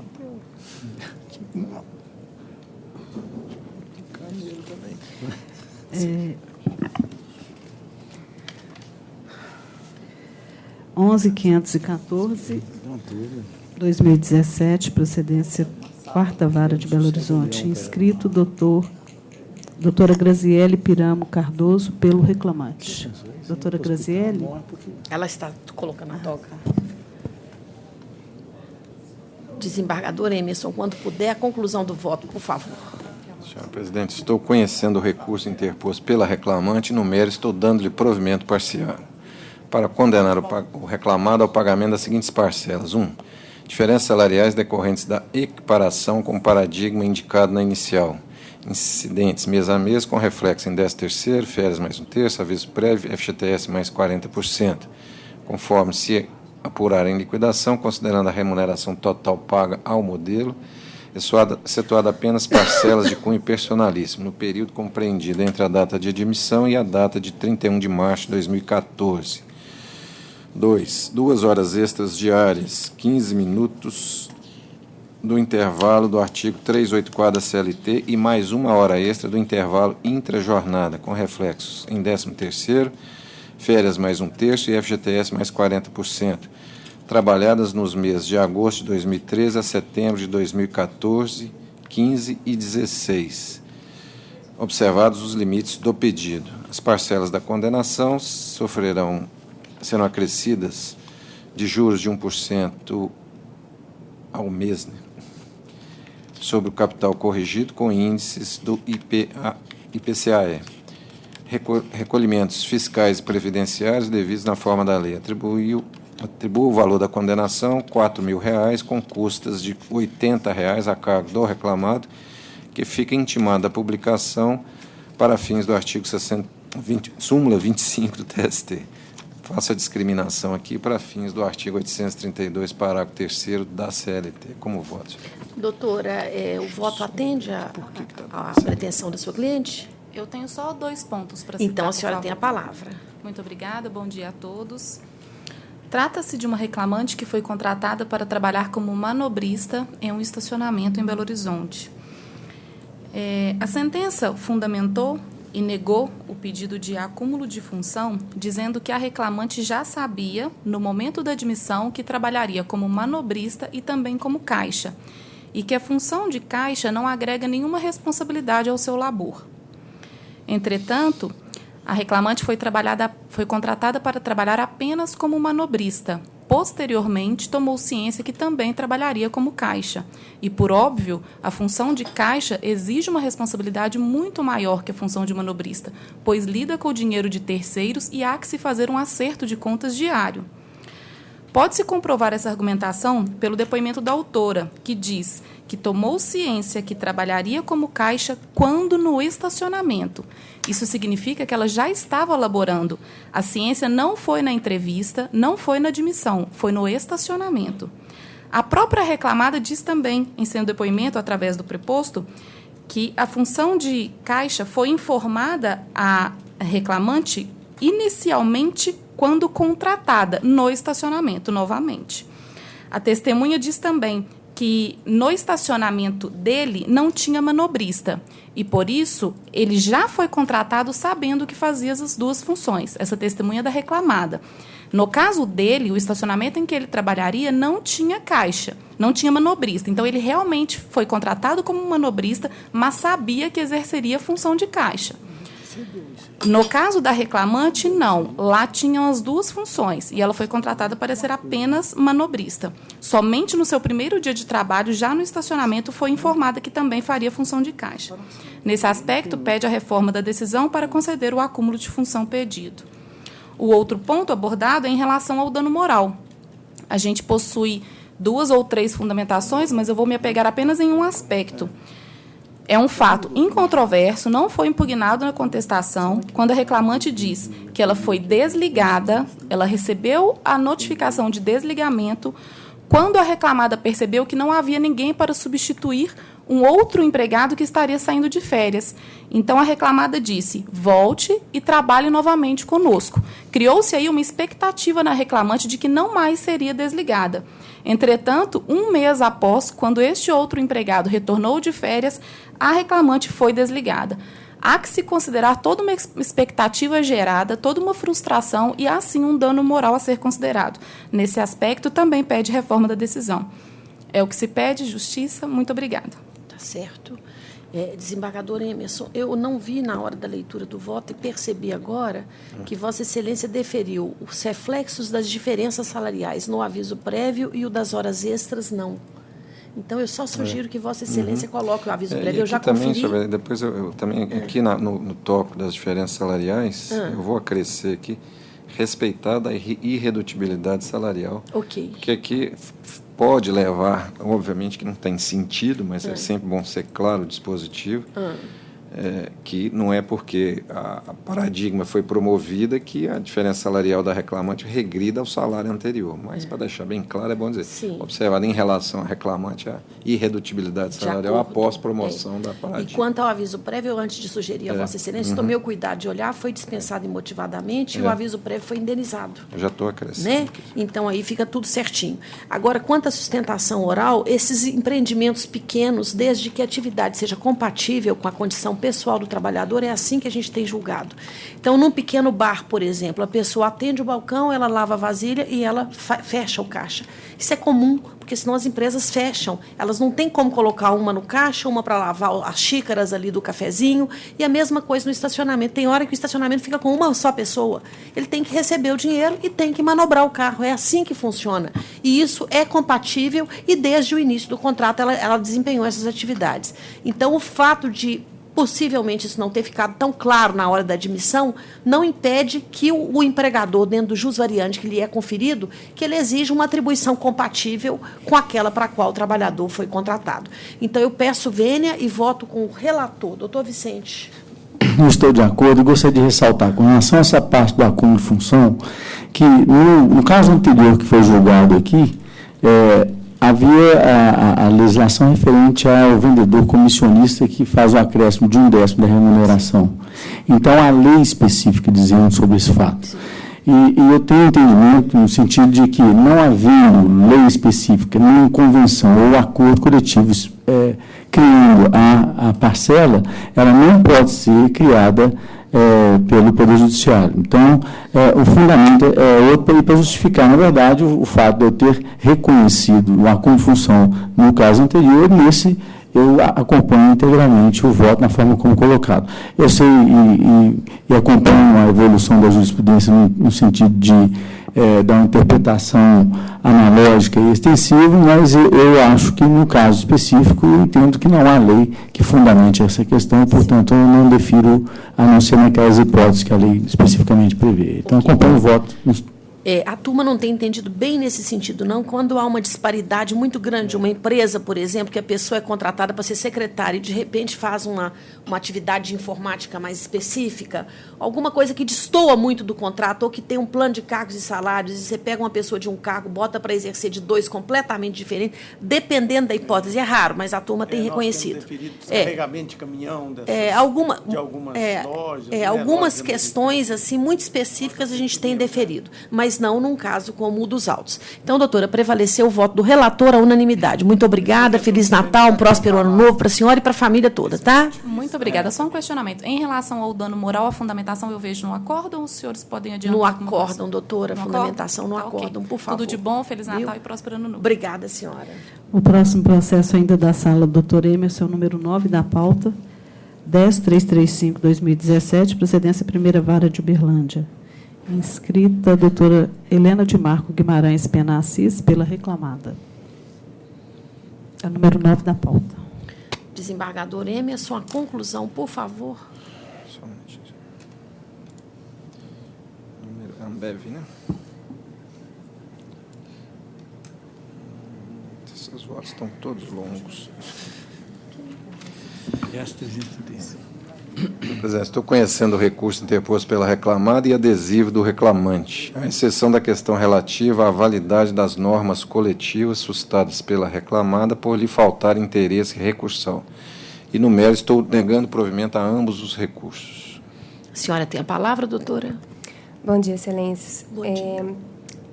É, 11.514, 2017, procedência 4ª Vara de Belo Horizonte. Inscrito doutora Graziele Piramo Cardoso, pelo reclamante. Doutora Graziele? Ela está colocando a toca. Desembargador Emerson, quando puder, a conclusão do voto, por favor. Senhora presidente, estou conhecendo o recurso interposto pela reclamante e, no mérito, estou dando-lhe provimento parcial para condenar o reclamado ao pagamento das seguintes parcelas. 1. Diferenças salariais decorrentes da equiparação com o paradigma indicado na inicial. Incidentes mês a mês com reflexo em 13º, férias mais 1/3, aviso prévio, FGTS mais 40%, conforme se apurar em liquidação, considerando a remuneração total paga ao modelo, excetuada apenas parcelas de cunho personalíssimo, no período compreendido entre a data de admissão e a data de 31 de março de 2014. 2. 2 horas extras diárias, 15 minutos do intervalo do artigo 384 da CLT e mais 1 hora extra do intervalo intrajornada, com reflexos em 13º, férias mais 1/3 e FGTS mais 40%, trabalhadas nos meses de agosto de 2013 a setembro de 2014, 15 e 16, observados os limites do pedido. As parcelas da condenação serão acrescidas de juros de 1% ao mês, né, sobre o capital corrigido com índices do IPCAE. Recolhimentos fiscais e previdenciários devidos na forma da lei. Atribua o valor da condenação, R$4.000, com custas de R$80 a cargo do reclamado, que fica intimada a publicação para fins do artigo súmula 25 do TST. Faço a discriminação aqui para fins do artigo 832, parágrafo 3º da CLT. Como voto? Doutora, o voto atende à pretensão da sua cliente? Eu tenho só 2 pontos para citar. Então, a senhora tem a palavra. Muito obrigada, bom dia a todos. Trata-se de uma reclamante que foi contratada para trabalhar como manobrista em um estacionamento em Belo Horizonte. A sentença fundamentou e negou o pedido de acúmulo de função, dizendo que a reclamante já sabia, no momento da admissão, que trabalharia como manobrista e também como caixa, e que a função de caixa não agrega nenhuma responsabilidade ao seu labor. Entretanto, a reclamante foi contratada para trabalhar apenas como manobrista. Posteriormente, tomou ciência que também trabalharia como caixa. E, por óbvio, a função de caixa exige uma responsabilidade muito maior que a função de manobrista, pois lida com o dinheiro de terceiros e há que se fazer um acerto de contas diário. Pode-se comprovar essa argumentação pelo depoimento da autora, que diz que tomou ciência que trabalharia como caixa quando no estacionamento. Isso significa que ela já estava laborando. A ciência não foi na entrevista, não foi na admissão, foi no estacionamento. A própria reclamada diz também, em seu depoimento através do preposto, que a função de caixa foi informada à reclamante inicialmente quando contratada no estacionamento, novamente. A testemunha diz também que no estacionamento dele não tinha manobrista e, por isso, ele já foi contratado sabendo que fazia as duas funções. Essa testemunha é da reclamada. No caso dele, o estacionamento em que ele trabalharia não tinha caixa, não tinha manobrista. Então, ele realmente foi contratado como manobrista, mas sabia que exerceria a função de caixa. No caso da reclamante, não. Lá tinham as duas funções e ela foi contratada para ser apenas manobrista. Somente no seu primeiro dia de trabalho, já no estacionamento, foi informada que também faria função de caixa. Nesse aspecto, pede a reforma da decisão para conceder o acúmulo de função pedido. O outro ponto abordado é em relação ao dano moral. A gente possui 2 ou 3 fundamentações, mas eu vou me apegar apenas em um aspecto. É um fato incontroverso, não foi impugnado na contestação, quando a reclamante diz que ela foi desligada, ela recebeu a notificação de desligamento, quando a reclamada percebeu que não havia ninguém para substituir um outro empregado que estaria saindo de férias. Então, a reclamada disse, volte e trabalhe novamente conosco. Criou-se aí uma expectativa na reclamante de que não mais seria desligada. Entretanto, 1 mês após, quando este outro empregado retornou de férias, a reclamante foi desligada. Há que se considerar toda uma expectativa gerada, toda uma frustração e, assim, um dano moral a ser considerado. Nesse aspecto, também pede reforma da decisão. É o que se pede, justiça. Muito obrigada. Tá certo. Desembargador Emerson, eu não vi na hora da leitura do voto e percebi agora que Vossa Excelência deferiu os reflexos das diferenças salariais no aviso prévio e o das horas extras não. Então, eu só sugiro que Vossa Excelência coloque o aviso prévio. Eu já conferi. Também, depois, eu também, aqui no tópico das diferenças salariais, eu vou acrescer aqui, respeitada a irredutibilidade salarial. Ok. Porque aqui pode levar, obviamente que não tem sentido, mas é sempre bom ser claro o dispositivo, que não é porque a paradigma foi promovida que a diferença salarial da reclamante regrida ao salário anterior. Mas, para deixar bem claro, é bom dizer, observado em relação à reclamante, a irredutibilidade salarial após promoção da paradigma. E quanto ao aviso prévio, antes de sugerir a Vossa Excelência, tomei o cuidado de olhar, foi dispensado imotivadamente e o aviso prévio foi indenizado. Eu já estou acrescentando. Né? Então, aí fica tudo certinho. Agora, quanto à sustentação oral, esses empreendimentos pequenos, desde que a atividade seja compatível com a condição pessoal do trabalhador, é assim que a gente tem julgado. Então, num pequeno bar, por exemplo, a pessoa atende o balcão, ela lava a vasilha e ela fecha o caixa. Isso é comum, porque senão as empresas fecham. Elas não têm como colocar uma no caixa, uma para lavar as xícaras ali do cafezinho, e a mesma coisa no estacionamento. Tem hora que o estacionamento fica com uma só pessoa. Ele tem que receber o dinheiro e tem que manobrar o carro. É assim que funciona. E isso é compatível e, desde o início do contrato, ela desempenhou essas atividades. Então, o fato de possivelmente isso não ter ficado tão claro na hora da admissão, não impede que o empregador, dentro do jus variante que lhe é conferido, que ele exija uma atribuição compatível com aquela para a qual o trabalhador foi contratado. Então, eu peço vênia e voto com o relator. Doutor Vicente. Não estou de acordo e gostaria de ressaltar, com relação a essa parte do acúmulo de função, que no caso anterior que foi julgado aqui, havia a legislação referente ao vendedor comissionista que faz o acréscimo de 1/10 da remuneração. Então, a lei específica dizendo sobre esse fato. E eu tenho entendimento no sentido de que, não havendo lei específica, nem convenção ou acordo coletivo criando a parcela, ela não pode ser criada pelo Poder Judiciário. Então, o fundamento é outro para justificar, na verdade, o fato de eu ter reconhecido a confunção no caso anterior, nesse eu acompanho integralmente o voto na forma como colocado. Eu sei e acompanho a evolução da jurisprudência no sentido de dar uma interpretação analógica e extensiva, mas eu acho que, no caso específico, eu entendo que não há lei que fundamente essa questão, e, portanto, eu não defiro, a não ser naquelas hipóteses que a lei especificamente prevê. Então, acompanho o voto. A turma não tem entendido bem nesse sentido, não. Quando há uma disparidade muito grande, uma empresa, por exemplo, que a pessoa é contratada para ser secretária e, de repente, faz uma atividade de informática mais específica, alguma coisa que destoa muito do contrato, ou que tem um plano de cargos e salários, e você pega uma pessoa de um cargo, bota para exercer de dois completamente diferentes, dependendo da hipótese. É raro, mas a turma tem reconhecido. Descarregamento de caminhão de algumas lojas. Algumas questões assim, muito específicas a gente tem deferido, mas não num caso como o dos autos. Então, doutora, prevaleceu o voto do relator à unanimidade. Muito obrigada, Feliz Natal, um próspero Ano Novo para a senhora e para a família toda, tá? Muito obrigada. Só um questionamento. Em relação ao dano moral, a fundamentação eu vejo no acórdão, os senhores podem adiantar? No acórdão, doutora, no fundamentação no acórdão, por favor. Tudo de bom, Feliz Natal e próspero Ano Novo. Obrigada, senhora. O próximo processo ainda da sala doutor Emerson, número 9 da pauta, 10335-2017, procedência primeira vara de Uberlândia. Inscrita a doutora Helena de Marco Guimarães Pena Assis, pela reclamada. É o número 9 da pauta. Desembargador Emerson, a conclusão, por favor. Somente. Número Ambev, né? Esses votos estão todos longos. Presidente, estou conhecendo o recurso interposto pela reclamada e adesivo do reclamante, à exceção da questão relativa à validade das normas coletivas suscitadas pela reclamada por lhe faltar interesse recursal. E, no mérito, estou negando provimento a ambos os recursos. A senhora tem a palavra, doutora? Bom dia, excelências. Bom dia.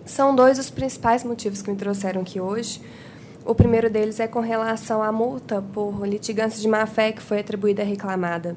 São dois os principais motivos que me trouxeram aqui hoje. O primeiro deles é com relação à multa por litigância de má-fé que foi atribuída à reclamada.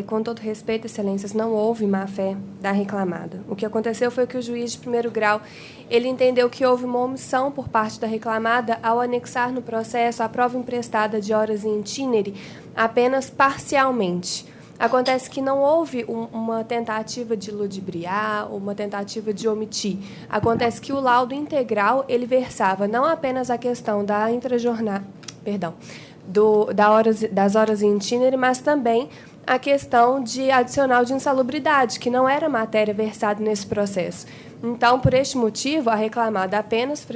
Com todo respeito, excelências, não houve má-fé da reclamada. O que aconteceu foi que o juiz de primeiro grau ele entendeu que houve uma omissão por parte da reclamada ao anexar no processo a prova emprestada de horas in itinere apenas parcialmente. Acontece que não houve uma tentativa de ludibriar ou uma tentativa de omitir. Acontece que o laudo integral ele versava não apenas a questão da intrajornada, das horas in itinere, mas também a questão de adicional de insalubridade, que não era matéria versada nesse processo. Então, por este motivo, a reclamada apenas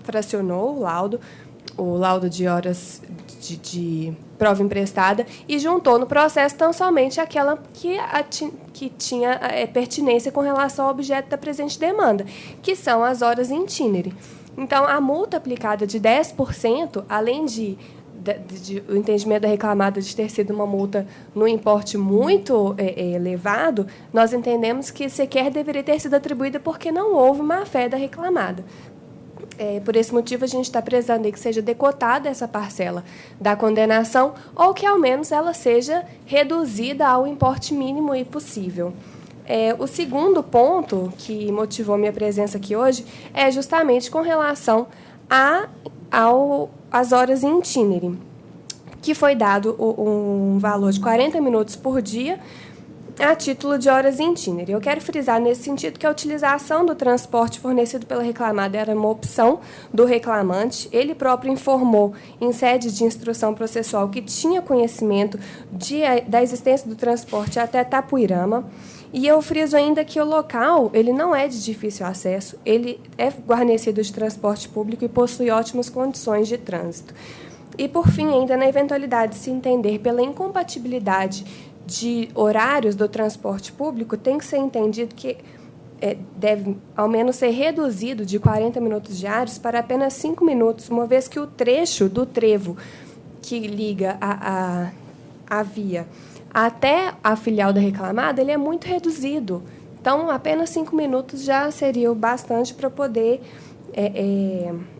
fracionou o laudo de horas de prova emprestada e juntou no processo tão somente aquela que tinha pertinência com relação ao objeto da presente demanda, que são as horas in itinere. Então, a multa aplicada de 10%, além o entendimento da reclamada de ter sido uma multa no importe muito elevado, nós entendemos que sequer deveria ter sido atribuída porque não houve má-fé da reclamada. Por esse motivo, a gente está prezando que seja decotada essa parcela da condenação ou que, ao menos, ela seja reduzida ao importe mínimo e possível. O segundo ponto que motivou minha presença aqui hoje é justamente com relação às horas in itinere, que foi dado um valor de 40 minutos por dia a título de horas in itinere. Eu quero frisar nesse sentido que a utilização do transporte fornecido pela reclamada era uma opção do reclamante. Ele próprio informou, em sede de instrução processual, que tinha conhecimento da existência do transporte até Tapuirama. E eu friso ainda que o local ele não é de difícil acesso, ele é guarnecido de transporte público e possui ótimas condições de trânsito. E, por fim, ainda na eventualidade de se entender pela incompatibilidade de horários do transporte público, tem que ser entendido que deve, ao menos, ser reduzido de 40 minutos diários para apenas 5 minutos, uma vez que o trecho do trevo que liga a via até a filial da reclamada ele é muito reduzido. Então, apenas 5 minutos já seria o bastante para poder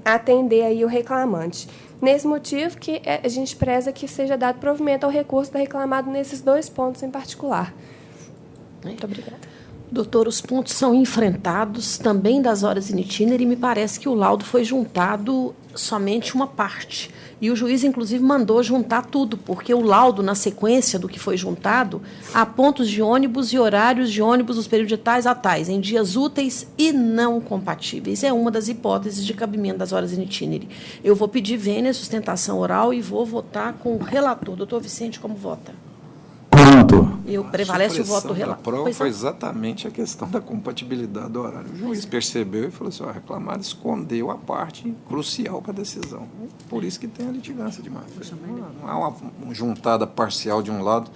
atender aí o reclamante. Nesse motivo que a gente preza que seja dado provimento ao recurso da reclamada nesses 2 pontos em particular. Muito obrigada. Doutor, os pontos são enfrentados também das horas in itinere e me parece que o laudo foi juntado somente uma parte. E o juiz, inclusive, mandou juntar tudo, porque o laudo, na sequência do que foi juntado, há pontos de ônibus e horários de ônibus nos períodos de tais a tais, em dias úteis e não compatíveis. É uma das hipóteses de cabimento das horas in itinere. Eu vou pedir vênia, sustentação oral, e vou votar com o relator. Doutor Vicente, como vota? Prevalece o voto do relator. A prova foi exatamente a questão da compatibilidade do horário. O juiz percebeu e falou assim, a reclamada escondeu a parte crucial para a decisão. Por isso que tem a litigância de má-fé. Não há uma juntada parcial de um lado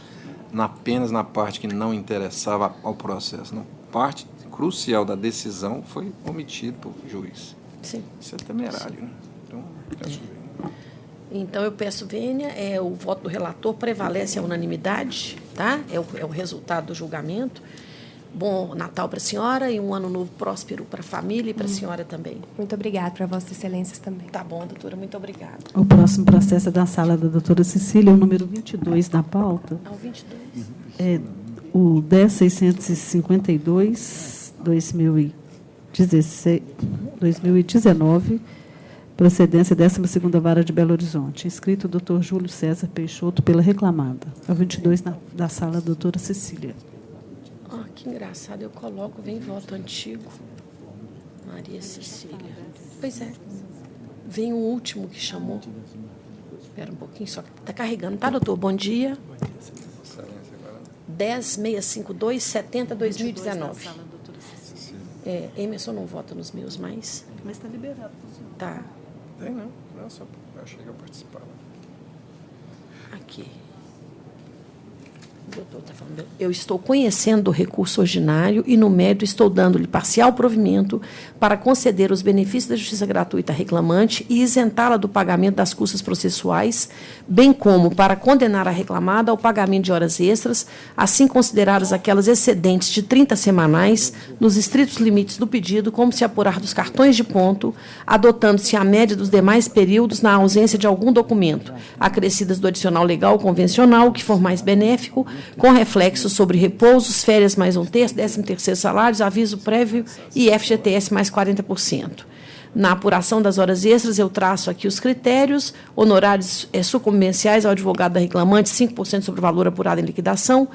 apenas na parte que não interessava ao processo. Não. Parte crucial da decisão foi omitida pelo juiz. Sim. Isso é temerário. Né? Então, peço Então, eu peço vênia, o voto do relator prevalece a unanimidade, tá? É o resultado do julgamento. Bom Natal para a senhora e um ano novo próspero para a família e para a senhora também. Muito obrigada para Vossas Excelências também. Tá bom, doutora, muito obrigada. O próximo processo é da sala da doutora Cecília, o número 22 na pauta. O 22. É o 10.652, 2019, procedência 12ª Vara de Belo Horizonte. Inscrito o doutor Júlio César Peixoto pela reclamada. É o 22 da sala da doutora Cecília. Que engraçado, eu coloco, vem voto antigo. Maria Cecília. Pois é. Vem o último que chamou. Espera um pouquinho, só que está carregando. Tá, doutor? Bom dia. 10.652/70/2019. Emerson não vota nos meus mais. Mas está liberado. Tá. Tem, não. Não, só achei que eu participava. Aqui. O doutor está falando. Eu estou conhecendo o recurso ordinário e, no mérito, estou dando-lhe parcial provimento para conceder os benefícios da justiça gratuita à reclamante e isentá-la do pagamento das custas processuais, bem como para condenar a reclamada ao pagamento de horas extras, assim consideradas aquelas excedentes de 30 semanais, nos estritos limites do pedido, como se apurar dos cartões de ponto, adotando-se a média dos demais períodos na ausência de algum documento, acrescidas do adicional legal ou convencional, que for mais benéfico, com reflexo sobre repousos, férias mais 1/3, 13º salários, aviso prévio e FGTS mais 40%. Na apuração das horas extras, eu traço aqui os critérios: honorários sucumbenciais ao advogado da reclamante, 5% sobre o valor apurado em liquidação,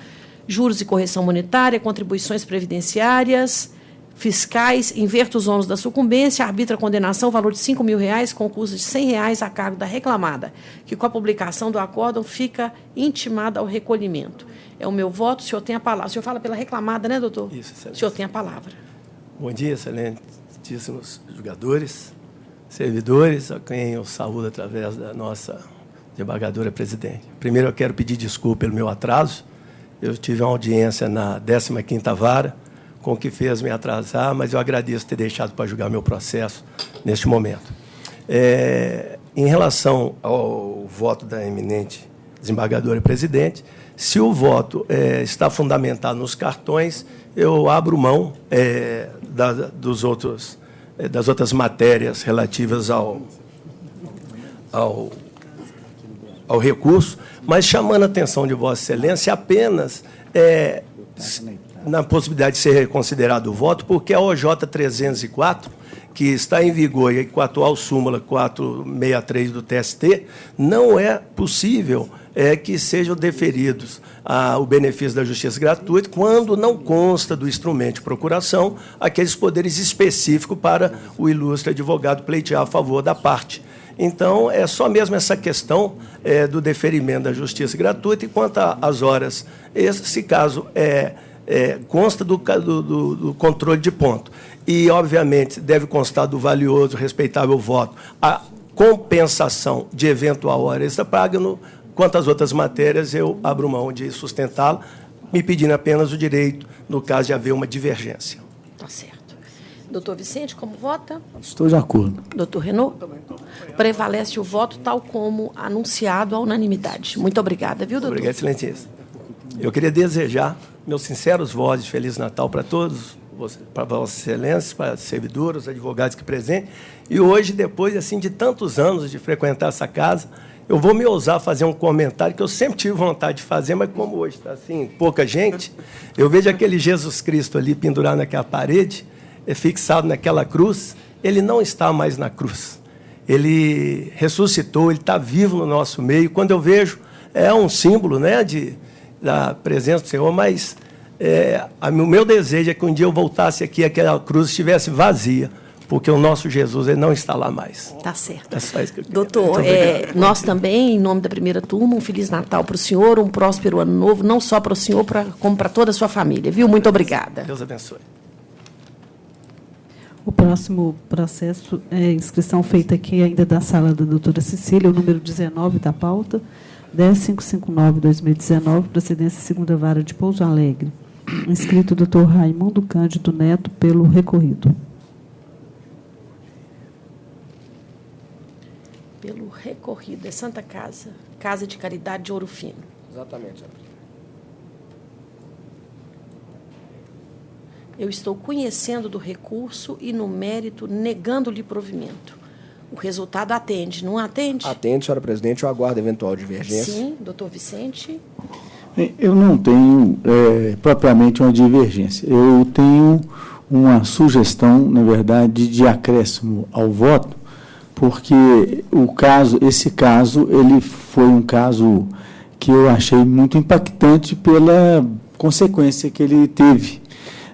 juros e correção monetária, contribuições previdenciárias, fiscais, inverta os ônus da sucumbência, arbitra a condenação, valor de R$5.000, com custo de R$100 a cargo da reclamada, que com a publicação do acórdão fica intimada ao recolhimento. É o meu voto, o senhor tem a palavra. O senhor fala pela reclamada, né, doutor? Isso, excelente. O senhor tem a palavra. Bom dia, excelentíssimos julgadores, servidores, a quem eu saúdo através da nossa desembargadora presidente. Primeiro, eu quero pedir desculpa pelo meu atraso. Eu tive uma audiência na 15ª Vara, com o que fez me atrasar, mas eu agradeço ter deixado para julgar meu processo neste momento. Em relação ao voto da eminente desembargadora presidente, se o voto está fundamentado nos cartões, eu abro mão das outras matérias relativas ao recurso, mas chamando a atenção de Vossa Excelência apenas na possibilidade de ser reconsiderado o voto, porque a OJ 304, que está em vigor e com a atual súmula 463 do TST, não é possível que sejam deferidos o benefício da justiça gratuita quando não consta do instrumento de procuração aqueles poderes específicos para o ilustre advogado pleitear a favor da parte. Então, é só mesmo essa questão do deferimento da justiça gratuita, e quanto às horas, esse caso consta do controle de ponto. E, obviamente, deve constar do valioso, respeitável voto a compensação de eventual hora extra paga. Quanto às outras matérias, eu abro mão de sustentá-la, me pedindo apenas o direito, no caso de haver uma divergência. Tá certo. Doutor Vicente, como vota? Estou de acordo. Doutor Renaud? Prevalece o voto tal como anunciado à unanimidade. Muito obrigada, viu, doutor? Obrigado, excelentíssimo. Eu queria desejar meus sinceros votos de Feliz Natal para todos, para Vossas Excelências, para os servidores, os advogados que presentes. E hoje, depois assim, de tantos anos de frequentar essa casa, eu vou me ousar fazer um comentário que eu sempre tive vontade de fazer, mas como hoje está assim, pouca gente, eu vejo aquele Jesus Cristo ali pendurado naquela parede, fixado naquela cruz, ele não está mais na cruz. Ele ressuscitou, ele está vivo no nosso meio. Quando eu vejo, é um símbolo, né, da presença do Senhor, mas o meu desejo é que um dia eu voltasse aqui e aquela cruz estivesse vazia, porque o nosso Jesus ele não está lá mais. Tá certo. É só isso que eu queria. Doutor, nós também, em nome da primeira turma, um Feliz Natal para o senhor, um próspero ano novo, não só para o senhor, como para toda a sua família, viu? Muito obrigada. Deus abençoe. O próximo processo é inscrição feita aqui ainda da sala da doutora Cecília, o número 19 da pauta, 10559-2019, procedência segunda vara de Pouso Alegre. Inscrito o doutor Raimundo Cândido Neto pelo recorrido. Pelo recorrido, é Santa Casa, Casa de Caridade de Ouro Fino. Exatamente, senhora. Eu estou conhecendo do recurso e, no mérito, negando-lhe provimento. O resultado atende, não atende? Atende, senhora presidente, eu aguardo eventual divergência. Sim, doutor Vicente. Eu não tenho propriamente uma divergência. Eu tenho uma sugestão, na verdade, de acréscimo ao voto, porque esse caso ele foi um caso que eu achei muito impactante pela consequência que ele teve.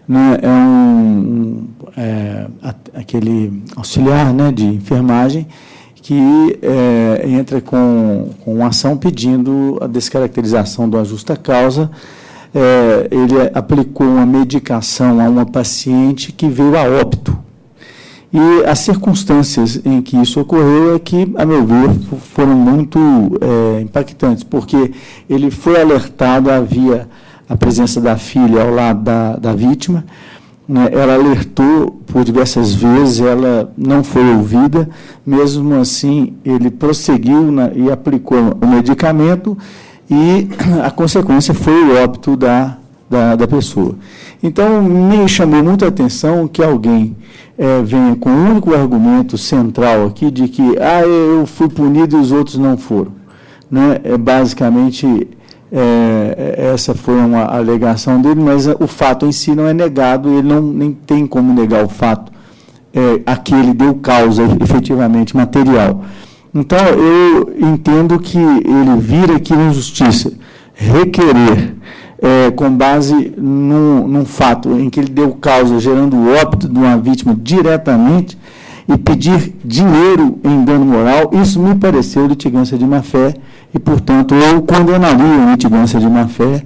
Né? Aquele auxiliar, né, de enfermagem que entra com uma ação pedindo a descaracterização de uma justa causa. Ele aplicou uma medicação a uma paciente que veio a óbito. E as circunstâncias em que isso ocorreu é que, a meu ver, foram muito impactantes, porque ele foi alertado, havia a presença da filha ao lado da vítima, né? Ela alertou por diversas vezes, ela não foi ouvida, mesmo assim ele prosseguiu e aplicou o medicamento e a consequência foi o óbito da pessoa. Então, me chamou muita atenção que alguém venha com o único argumento central aqui de que eu fui punido e os outros não foram. Né? Basicamente, essa foi uma alegação dele, mas o fato em si não é negado, ele nem tem como negar o fato a que ele deu causa efetivamente material. Então, eu entendo que ele vir aqui na Justiça requerer, com base num fato em que ele deu causa, gerando o óbito de uma vítima diretamente, e pedir dinheiro em dano moral, isso me pareceu litigância de má-fé, e, portanto, eu condenaria a litigância de má-fé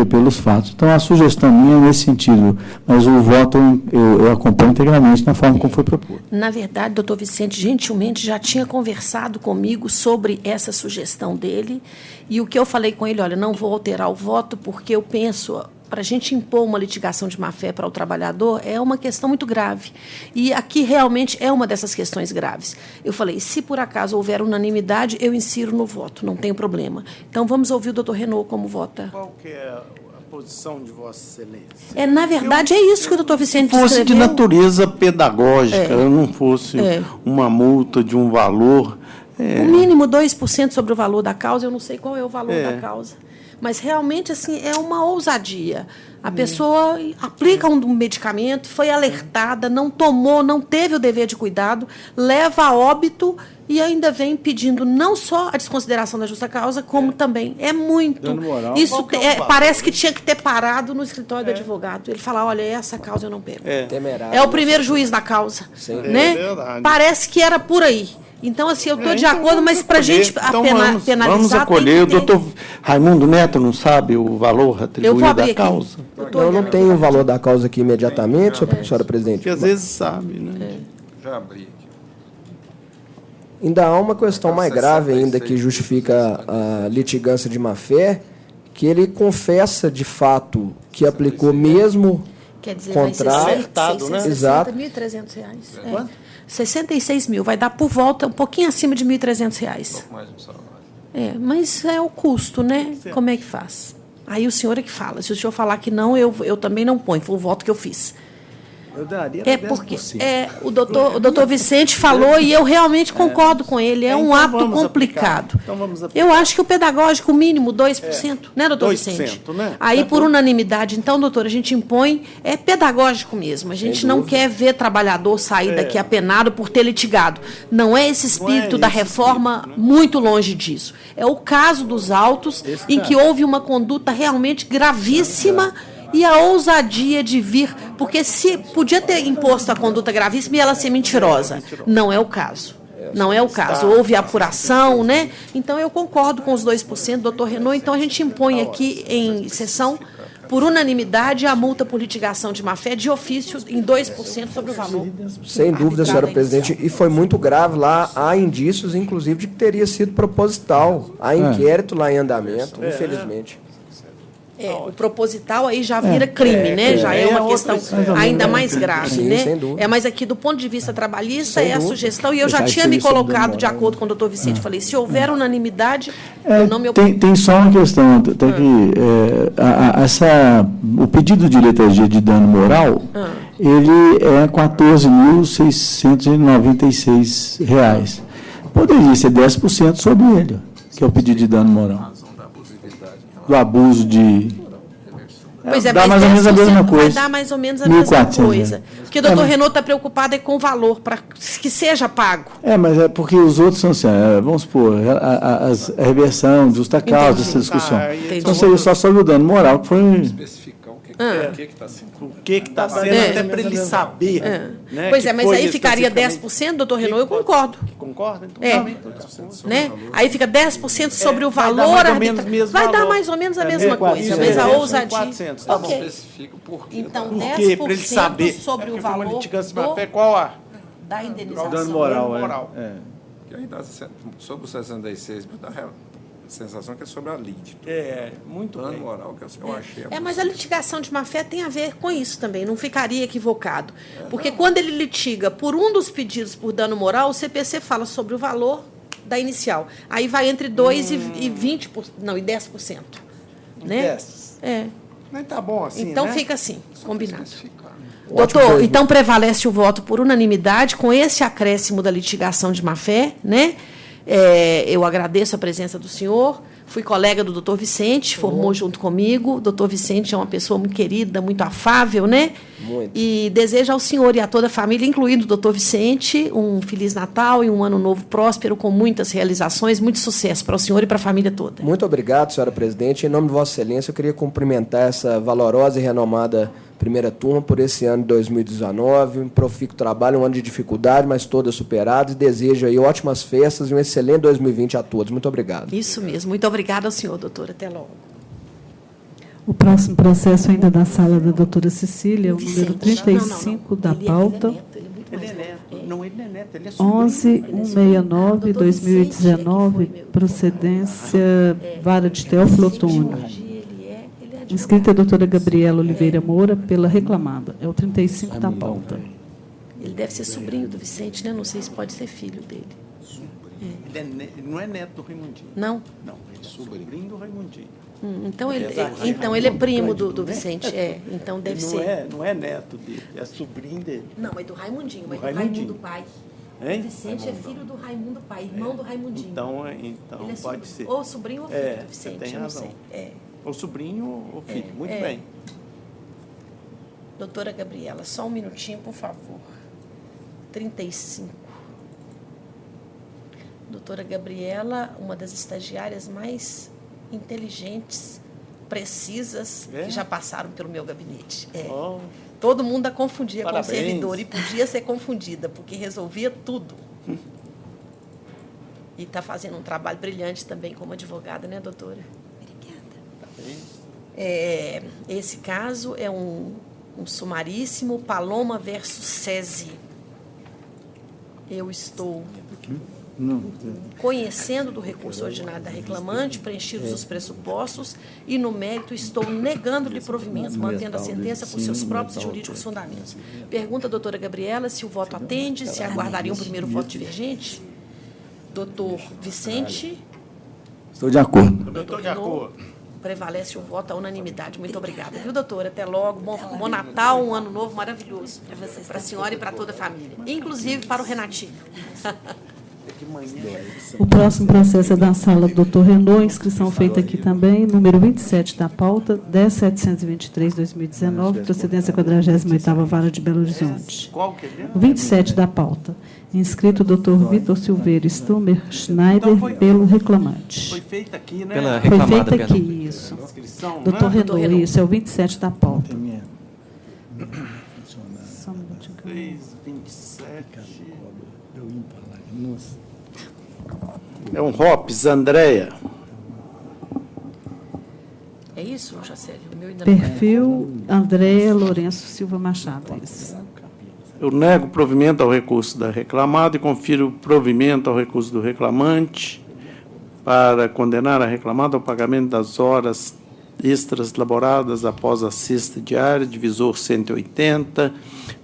pelos fatos. Então, a sugestão minha é nesse sentido, mas o voto eu acompanho integralmente na forma como foi proposto. Na verdade, doutor Vicente, gentilmente, já tinha conversado comigo sobre essa sugestão dele, e o que eu falei com ele, olha, não vou alterar o voto, porque eu penso, para a gente impor uma litigação de má-fé para o trabalhador, é uma questão muito grave. E aqui realmente é uma dessas questões graves. Eu falei, se por acaso houver unanimidade, eu insiro no voto, não tem problema. Então, vamos ouvir o doutor Renaud como vota. Qual que é a posição de Vossa Excelência? Na verdade, é isso que o doutor Vicente descreveu. Se fosse de natureza pedagógica, não fosse uma multa de um valor... O mínimo 2% sobre o valor da causa, eu não sei qual é o valor da causa. Mas, realmente, assim, é uma ousadia. A pessoa aplica um medicamento, foi alertada, não tomou, não teve o dever de cuidado, leva a óbito e ainda vem pedindo não só a desconsideração da justa causa, como também. É muito. Isso parece que tinha que ter parado no escritório do advogado. Ele fala, olha, essa causa eu não pego. É o primeiro juiz da causa. Né? Parece que era por aí. Então, assim, eu estou de acordo, mas para a gente penalizar... Vamos acolher. O doutor Raimundo Neto não sabe o valor atribuído à causa? Eu não tenho o valor da causa aqui imediatamente, senhora presidente. Porque às vezes sabe, né? Já abri aqui. Ainda há uma questão mais grave ainda que justifica a litigância de má-fé, que ele confessa, de fato, que aplicou mesmo contrato. Acertado, né? Exato. R$ 660.300. Quanto? 66 mil, vai dar por volta um pouquinho acima de R$ 1.300. Mas é o custo, né? Como é que faz? Aí o senhor é que fala. Se o senhor falar que não, eu também não ponho. Foi o voto que eu fiz. Eu daria Porque o doutor Vicente falou e eu realmente concordo com ele. É um ato complicado. Então vamos aplicar. Eu acho que o pedagógico mínimo, 2%, né, doutor 2%, Vicente? né? Aí, por unanimidade, então, doutor, a gente impõe, é pedagógico mesmo. A gente não quer ver trabalhador sair daqui apenado por ter litigado. Não é esse espírito da reforma, muito longe disso. É o caso dos autos, em que houve uma conduta realmente gravíssima e a ousadia de vir, porque se podia ter imposto a conduta gravíssima e ela ser mentirosa. Não é o caso. Não é o caso. Houve apuração, né? Então, eu concordo com os 2%, doutor Renaud. Então, a gente impõe aqui em sessão, por unanimidade, a multa por litigação de má-fé de ofício em 2% sobre o valor. Sem dúvida, senhora presidente. E foi muito grave lá. Há indícios, inclusive, de que teria sido proposital. Há inquérito lá em andamento, infelizmente. O proposital aí já vira crime, né? Já é uma questão ainda mais grave, sim, né? sem dúvida. Mas aqui, do ponto de vista trabalhista, Sem a dúvida. sugestão, e eu já tinha me colocado de acordo com o doutor Vicente, falei, se houver unanimidade, eu não me oponho. Tem só uma questão, tem que, o pedido de letra G de dano moral, ele é R$ 14.696. Poderia ser 10% sobre ele, que é o pedido de dano moral. Do abuso de... Pois dá mais ou menos a mesma coisa. Vai dar mais ou menos a mesma coisa. Porque o doutor mas... Renaud está preocupado com o valor, para que seja pago. Mas é porque os outros são assim, vamos supor, a reversão, justa causa, essa discussão. Então seria só sobre o dano moral, que foi... Especificar o que está sendo. O que está sendo, até para ele saber. Né, pois mas aí ficaria 10%, doutor Renaud, eu concordo. Concorda? Então, né? Aí fica 10% sobre o valor. Vai dar mais ou menos a mesma coisa, mas a ousadia. Então, 10% sobre o valor da indenização. Dano moral, Que aí dá sobre o 66, dá a sensação que é sobre a lide. Muito dano moral que eu achei. Mas a litigação de má-fé tem a ver com isso também, não ficaria equivocado. Porque quando ele litiga por um dos pedidos por dano moral, o CPC fala sobre o valor da inicial. Aí vai entre 2% e 20%, não, e 10%. Né? 10%. Não está bom assim, então, né? Fica assim, combinado. Doutor, então prevalece o voto por unanimidade com esse acréscimo da litigação de má-fé, né? Eu agradeço a presença do senhor, fui colega do doutor Vicente, formou junto comigo. O doutor Vicente é uma pessoa muito querida, muito afável, né? Muito. E desejo ao senhor e a toda a família, incluindo o doutor Vicente, um Feliz Natal e um ano novo próspero, com muitas realizações, muito sucesso para o senhor e para a família toda. Muito obrigado, senhora presidente. Em nome de Vossa Excelência, eu queria cumprimentar essa valorosa e renomada primeira turma por esse ano de 2019, um profícuo trabalho, um ano de dificuldade, mas todas superadas, e desejo aí ótimas festas e um excelente 2020 a todos. Muito obrigado. Isso mesmo. Muito obrigada ao senhor, doutora. Até logo. O próximo processo ainda da sala da doutora Cecília, o número 35 da pauta. Ele é neto. Não, ele não é neto, ele é 11.169/2019, procedência Vara de Teófilo Otônio. Inscrita a doutora Gabriela Oliveira Moura, pela reclamada. É o 35 da pauta. Ele deve ser sobrinho do Vicente, né? Não sei se pode ser filho dele. Ele não é neto do Raimundinho. Não? Não, ele é sobrinho do Raimundinho. Então ele é primo do Vicente. Então deve ser. Não é neto dele, é sobrinho dele. Não, é do Raimundinho, mas do Raimundo pai. O Vicente é filho do Raimundo pai, irmão do Raimundinho. Então pode ser. Ou sobrinho ou filho do Vicente. Tem razão. Ou sobrinho ou filho. Muito bem. Doutora Gabriela, só um minutinho, por favor. 35. Doutora Gabriela, uma das estagiárias mais inteligentes, precisas, que já passaram pelo meu gabinete. Todo mundo a confundia com o servidor e podia ser confundida, porque resolvia tudo. E está fazendo um trabalho brilhante também como advogada, né, doutora? Esse caso é um sumaríssimo Paloma versus SESI. Eu estou conhecendo do recurso ordinário da reclamante, preenchidos os pressupostos, e no mérito estou negando-lhe provimento, mantendo a sentença por seus próprios jurídicos fundamentos. Pergunta a doutora Gabriela se o voto atende, se aguardaria um primeiro voto divergente. Doutor Vicente, Estou de acordo. Doutor Renaud, prevalece o voto à unanimidade. Muito obrigada, viu, doutora? Até logo. Bom Natal, um ano novo maravilhoso para a senhora e para toda a família, inclusive para o Renatinho. O próximo processo é da sala do doutor Renaud, inscrição feita aqui também, número 27 da pauta, 10.723/2019, procedência 48ª Vara de Belo Horizonte. 27 da pauta, inscrito o doutor Vitor Silveira Stummer Schneider, pelo reclamante. Foi feita aqui, né? Pela Foi reclamada, feita aqui, perdão. isso. Inscrição, Doutor né? Renaud, isso, é o 27 da pauta. Só um minutinho. 327. É um Hopes, Andréia. É isso, Jacélio? O meu ainda não é. Perfil Andréa Lourenço Silva Machado, isso. Eu nego o provimento ao recurso da reclamada e confiro o provimento ao recurso do reclamante para condenar a reclamada ao pagamento das horas extras laboradas após a sexta diária, divisor 180,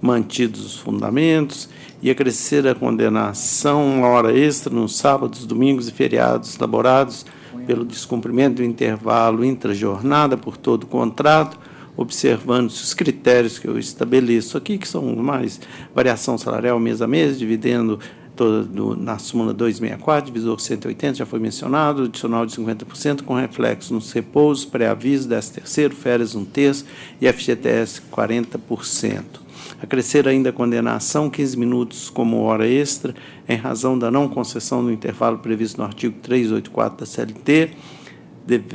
mantidos os fundamentos, e acrescer a condenação à hora extra nos sábados, domingos e feriados laborados pelo descumprimento do intervalo intrajornada por todo o contrato, observando-se os critérios que eu estabeleço aqui, que são mais variação salarial mês a mês, dividendo na súmula 264, divisor 180, já foi mencionado, adicional de 50%, com reflexo nos repousos, pré-aviso, 13º, férias 1/3 e FGTS 40%. Acrescer ainda a condenação 15 minutos como hora extra, em razão da não concessão do intervalo previsto no artigo 384 da CLT,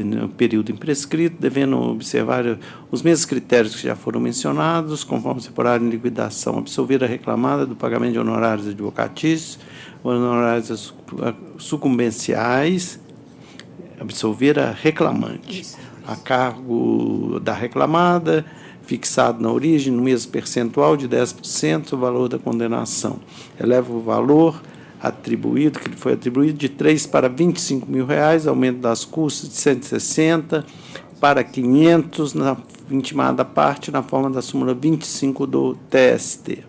no período imprescrito, devendo observar os mesmos critérios que já foram mencionados, conforme se por área em liquidação, absolver a reclamada do pagamento de honorários advocatícios, honorários sucumbenciais, absolver a reclamante, a cargo da reclamada, fixado na origem, no mesmo percentual de 10%, o valor da condenação. Eleva o valor atribuído, que lhe foi atribuído, de 3 para 25 mil reais, aumento das custas de 160 para 500 na intimada parte, na forma da súmula 25 do TST.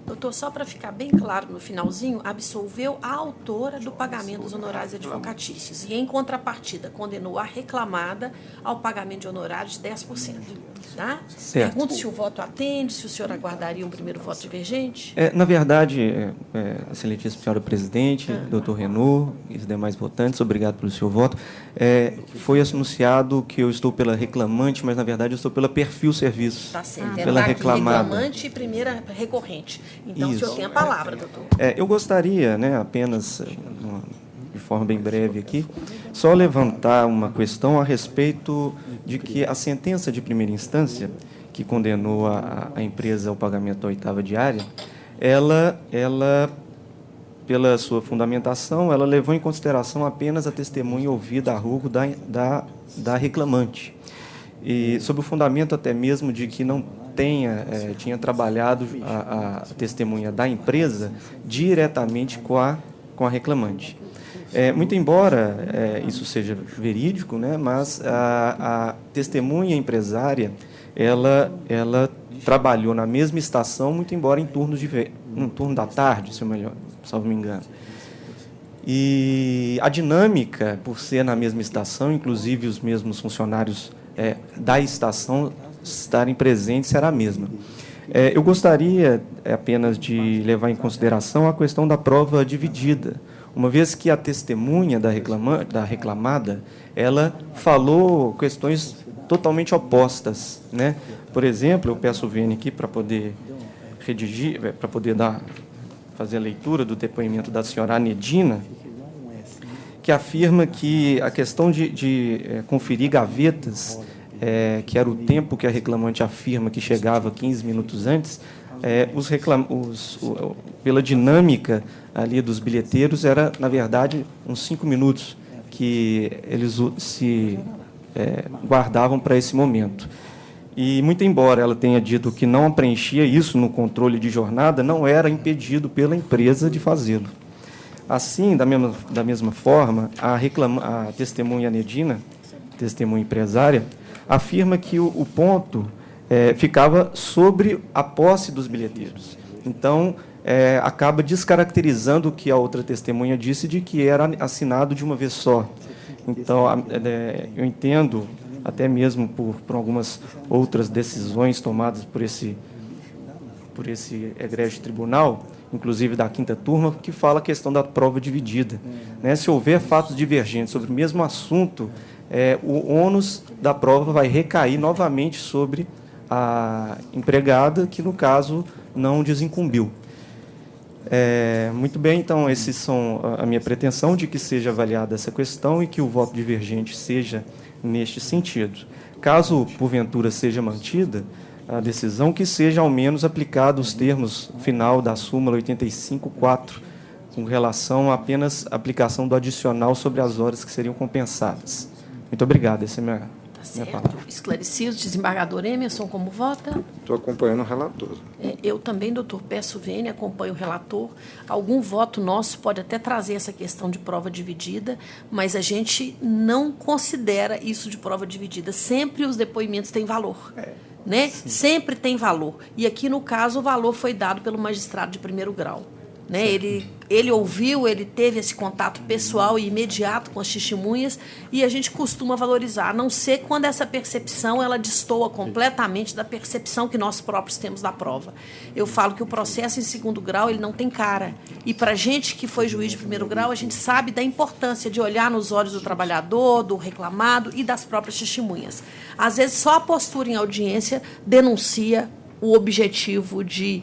Doutor, só para ficar bem claro no finalzinho, absolveu a autora do pagamento dos honorários advocatícios e, em contrapartida, condenou a reclamada ao pagamento de honorários de 10%. Tá? Certo. Pergunto se o voto atende, se o senhor aguardaria um primeiro voto divergente. Na verdade, excelentíssima senhora presidente, doutor Renaud e os demais votantes, obrigado pelo seu voto. Foi anunciado que eu estou pela reclamante, mas, na verdade, eu estou pela perfil serviço. Tá certo. Pela reclamada. Reclamante e primeira recorrente. Então, Isso. o senhor tem a palavra, doutor. Eu gostaria, apenas, de forma bem breve aqui, só levantar uma questão a respeito de que a sentença de primeira instância, que condenou a empresa ao pagamento da 8ª diária, ela, pela sua fundamentação, ela levou em consideração apenas a testemunha ouvida a rúbrico da reclamante. E sob o fundamento até mesmo de que não tinha trabalhado a testemunha da empresa diretamente com a reclamante. Muito embora isso seja verídico, mas a testemunha empresária ela trabalhou na mesma estação, muito embora no turno da tarde, se eu não me engano. E a dinâmica, por ser na mesma estação, inclusive os mesmos funcionários da estação estarem presentes, era a mesma. Eu gostaria apenas de levar em consideração a questão da prova dividida, uma vez que a testemunha da reclamada, ela falou questões totalmente opostas, Por exemplo, eu peço o VN aqui para poder redigir, para poder fazer a leitura do depoimento da senhora Anedina, que afirma que a questão de conferir gavetas, que era o tempo que a reclamante afirma que chegava 15 minutos antes, pela dinâmica ali dos bilheteiros, era, na verdade, uns 5 minutos que eles se guardavam para esse momento. E, muito embora ela tenha dito que não preenchia isso no controle de jornada, não era impedido pela empresa de fazê-lo. Assim, da mesma forma, a testemunha Anedina, testemunha empresária, afirma que o ponto ficava sobre a posse dos bilheteiros. Então, acaba descaracterizando o que a outra testemunha disse de que era assinado de uma vez só. Então, eu entendo, até mesmo por algumas outras decisões tomadas por esse egrégio tribunal, inclusive da 5ª turma, que fala a questão da prova dividida. Né? Se houver fatos divergentes sobre o mesmo assunto, o ônus da prova vai recair novamente sobre a empregada, que, no caso, não desincumbiu. Muito bem, então, esses são a minha pretensão de que seja avaliada essa questão e que o voto divergente seja neste sentido. Caso, porventura, seja mantida a decisão, que seja ao menos aplicado os termos final da súmula 85.4, com relação a apenas a aplicação do adicional sobre as horas que seriam compensadas. Muito obrigado, essa é a minha palavra. Esclarecido. Desembargador Emerson, como vota? Estou acompanhando o relator. Eu também, doutor Peço Vênia, acompanho o relator. Algum voto nosso pode até trazer essa questão de prova dividida, mas a gente não considera isso de prova dividida. Sempre os depoimentos têm valor. Né? Sempre tem valor. E aqui, no caso, o valor foi dado pelo magistrado de 1º grau. Né? Ele ouviu, ele teve esse contato pessoal e imediato com as testemunhas, e a gente costuma valorizar, a não ser quando essa percepção ela destoa completamente da percepção que nós próprios temos da prova. Eu falo que o processo em 2º grau ele não tem cara. E para a gente que foi juiz de 1º grau, a gente sabe da importância de olhar nos olhos do trabalhador, do reclamado e das próprias testemunhas. Às vezes, só a postura em audiência denuncia o objetivo de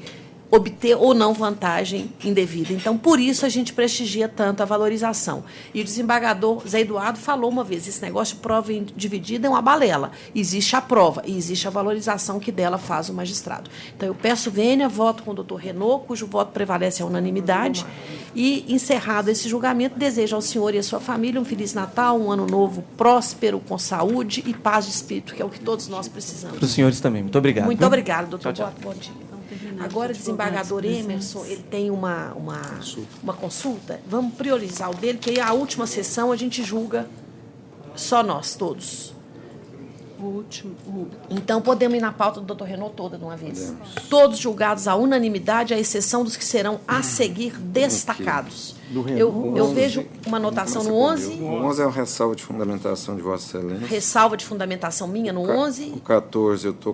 obter ou não vantagem indevida. Então, por isso, a gente prestigia tanto a valorização. E o desembargador Zé Eduardo falou uma vez, esse negócio de prova dividida é uma balela. Existe a prova e existe a valorização que dela faz o magistrado. Então, eu peço vênia, voto com o doutor Renaud, cujo voto prevalece a unanimidade. E, encerrado esse julgamento, desejo ao senhor e à sua família um Feliz Natal, um ano novo próspero, com saúde e paz de espírito, que é o que todos nós precisamos. Para os senhores também. Muito obrigado. Muito obrigado, doutor. Tchau, tchau. Bom dia. Agora, desembargador Emerson, ele tem uma consulta. Vamos priorizar o dele, que aí a última sessão a gente julga só nós, todos. Então, podemos ir na pauta do doutor Renaud toda de uma vez. Todos julgados à unanimidade, à exceção dos que serão a seguir destacados. Eu vejo uma anotação no 11. O 11 é uma ressalva de fundamentação de Vossa Excelência. Ressalva de fundamentação minha no 11. O 14 eu estou com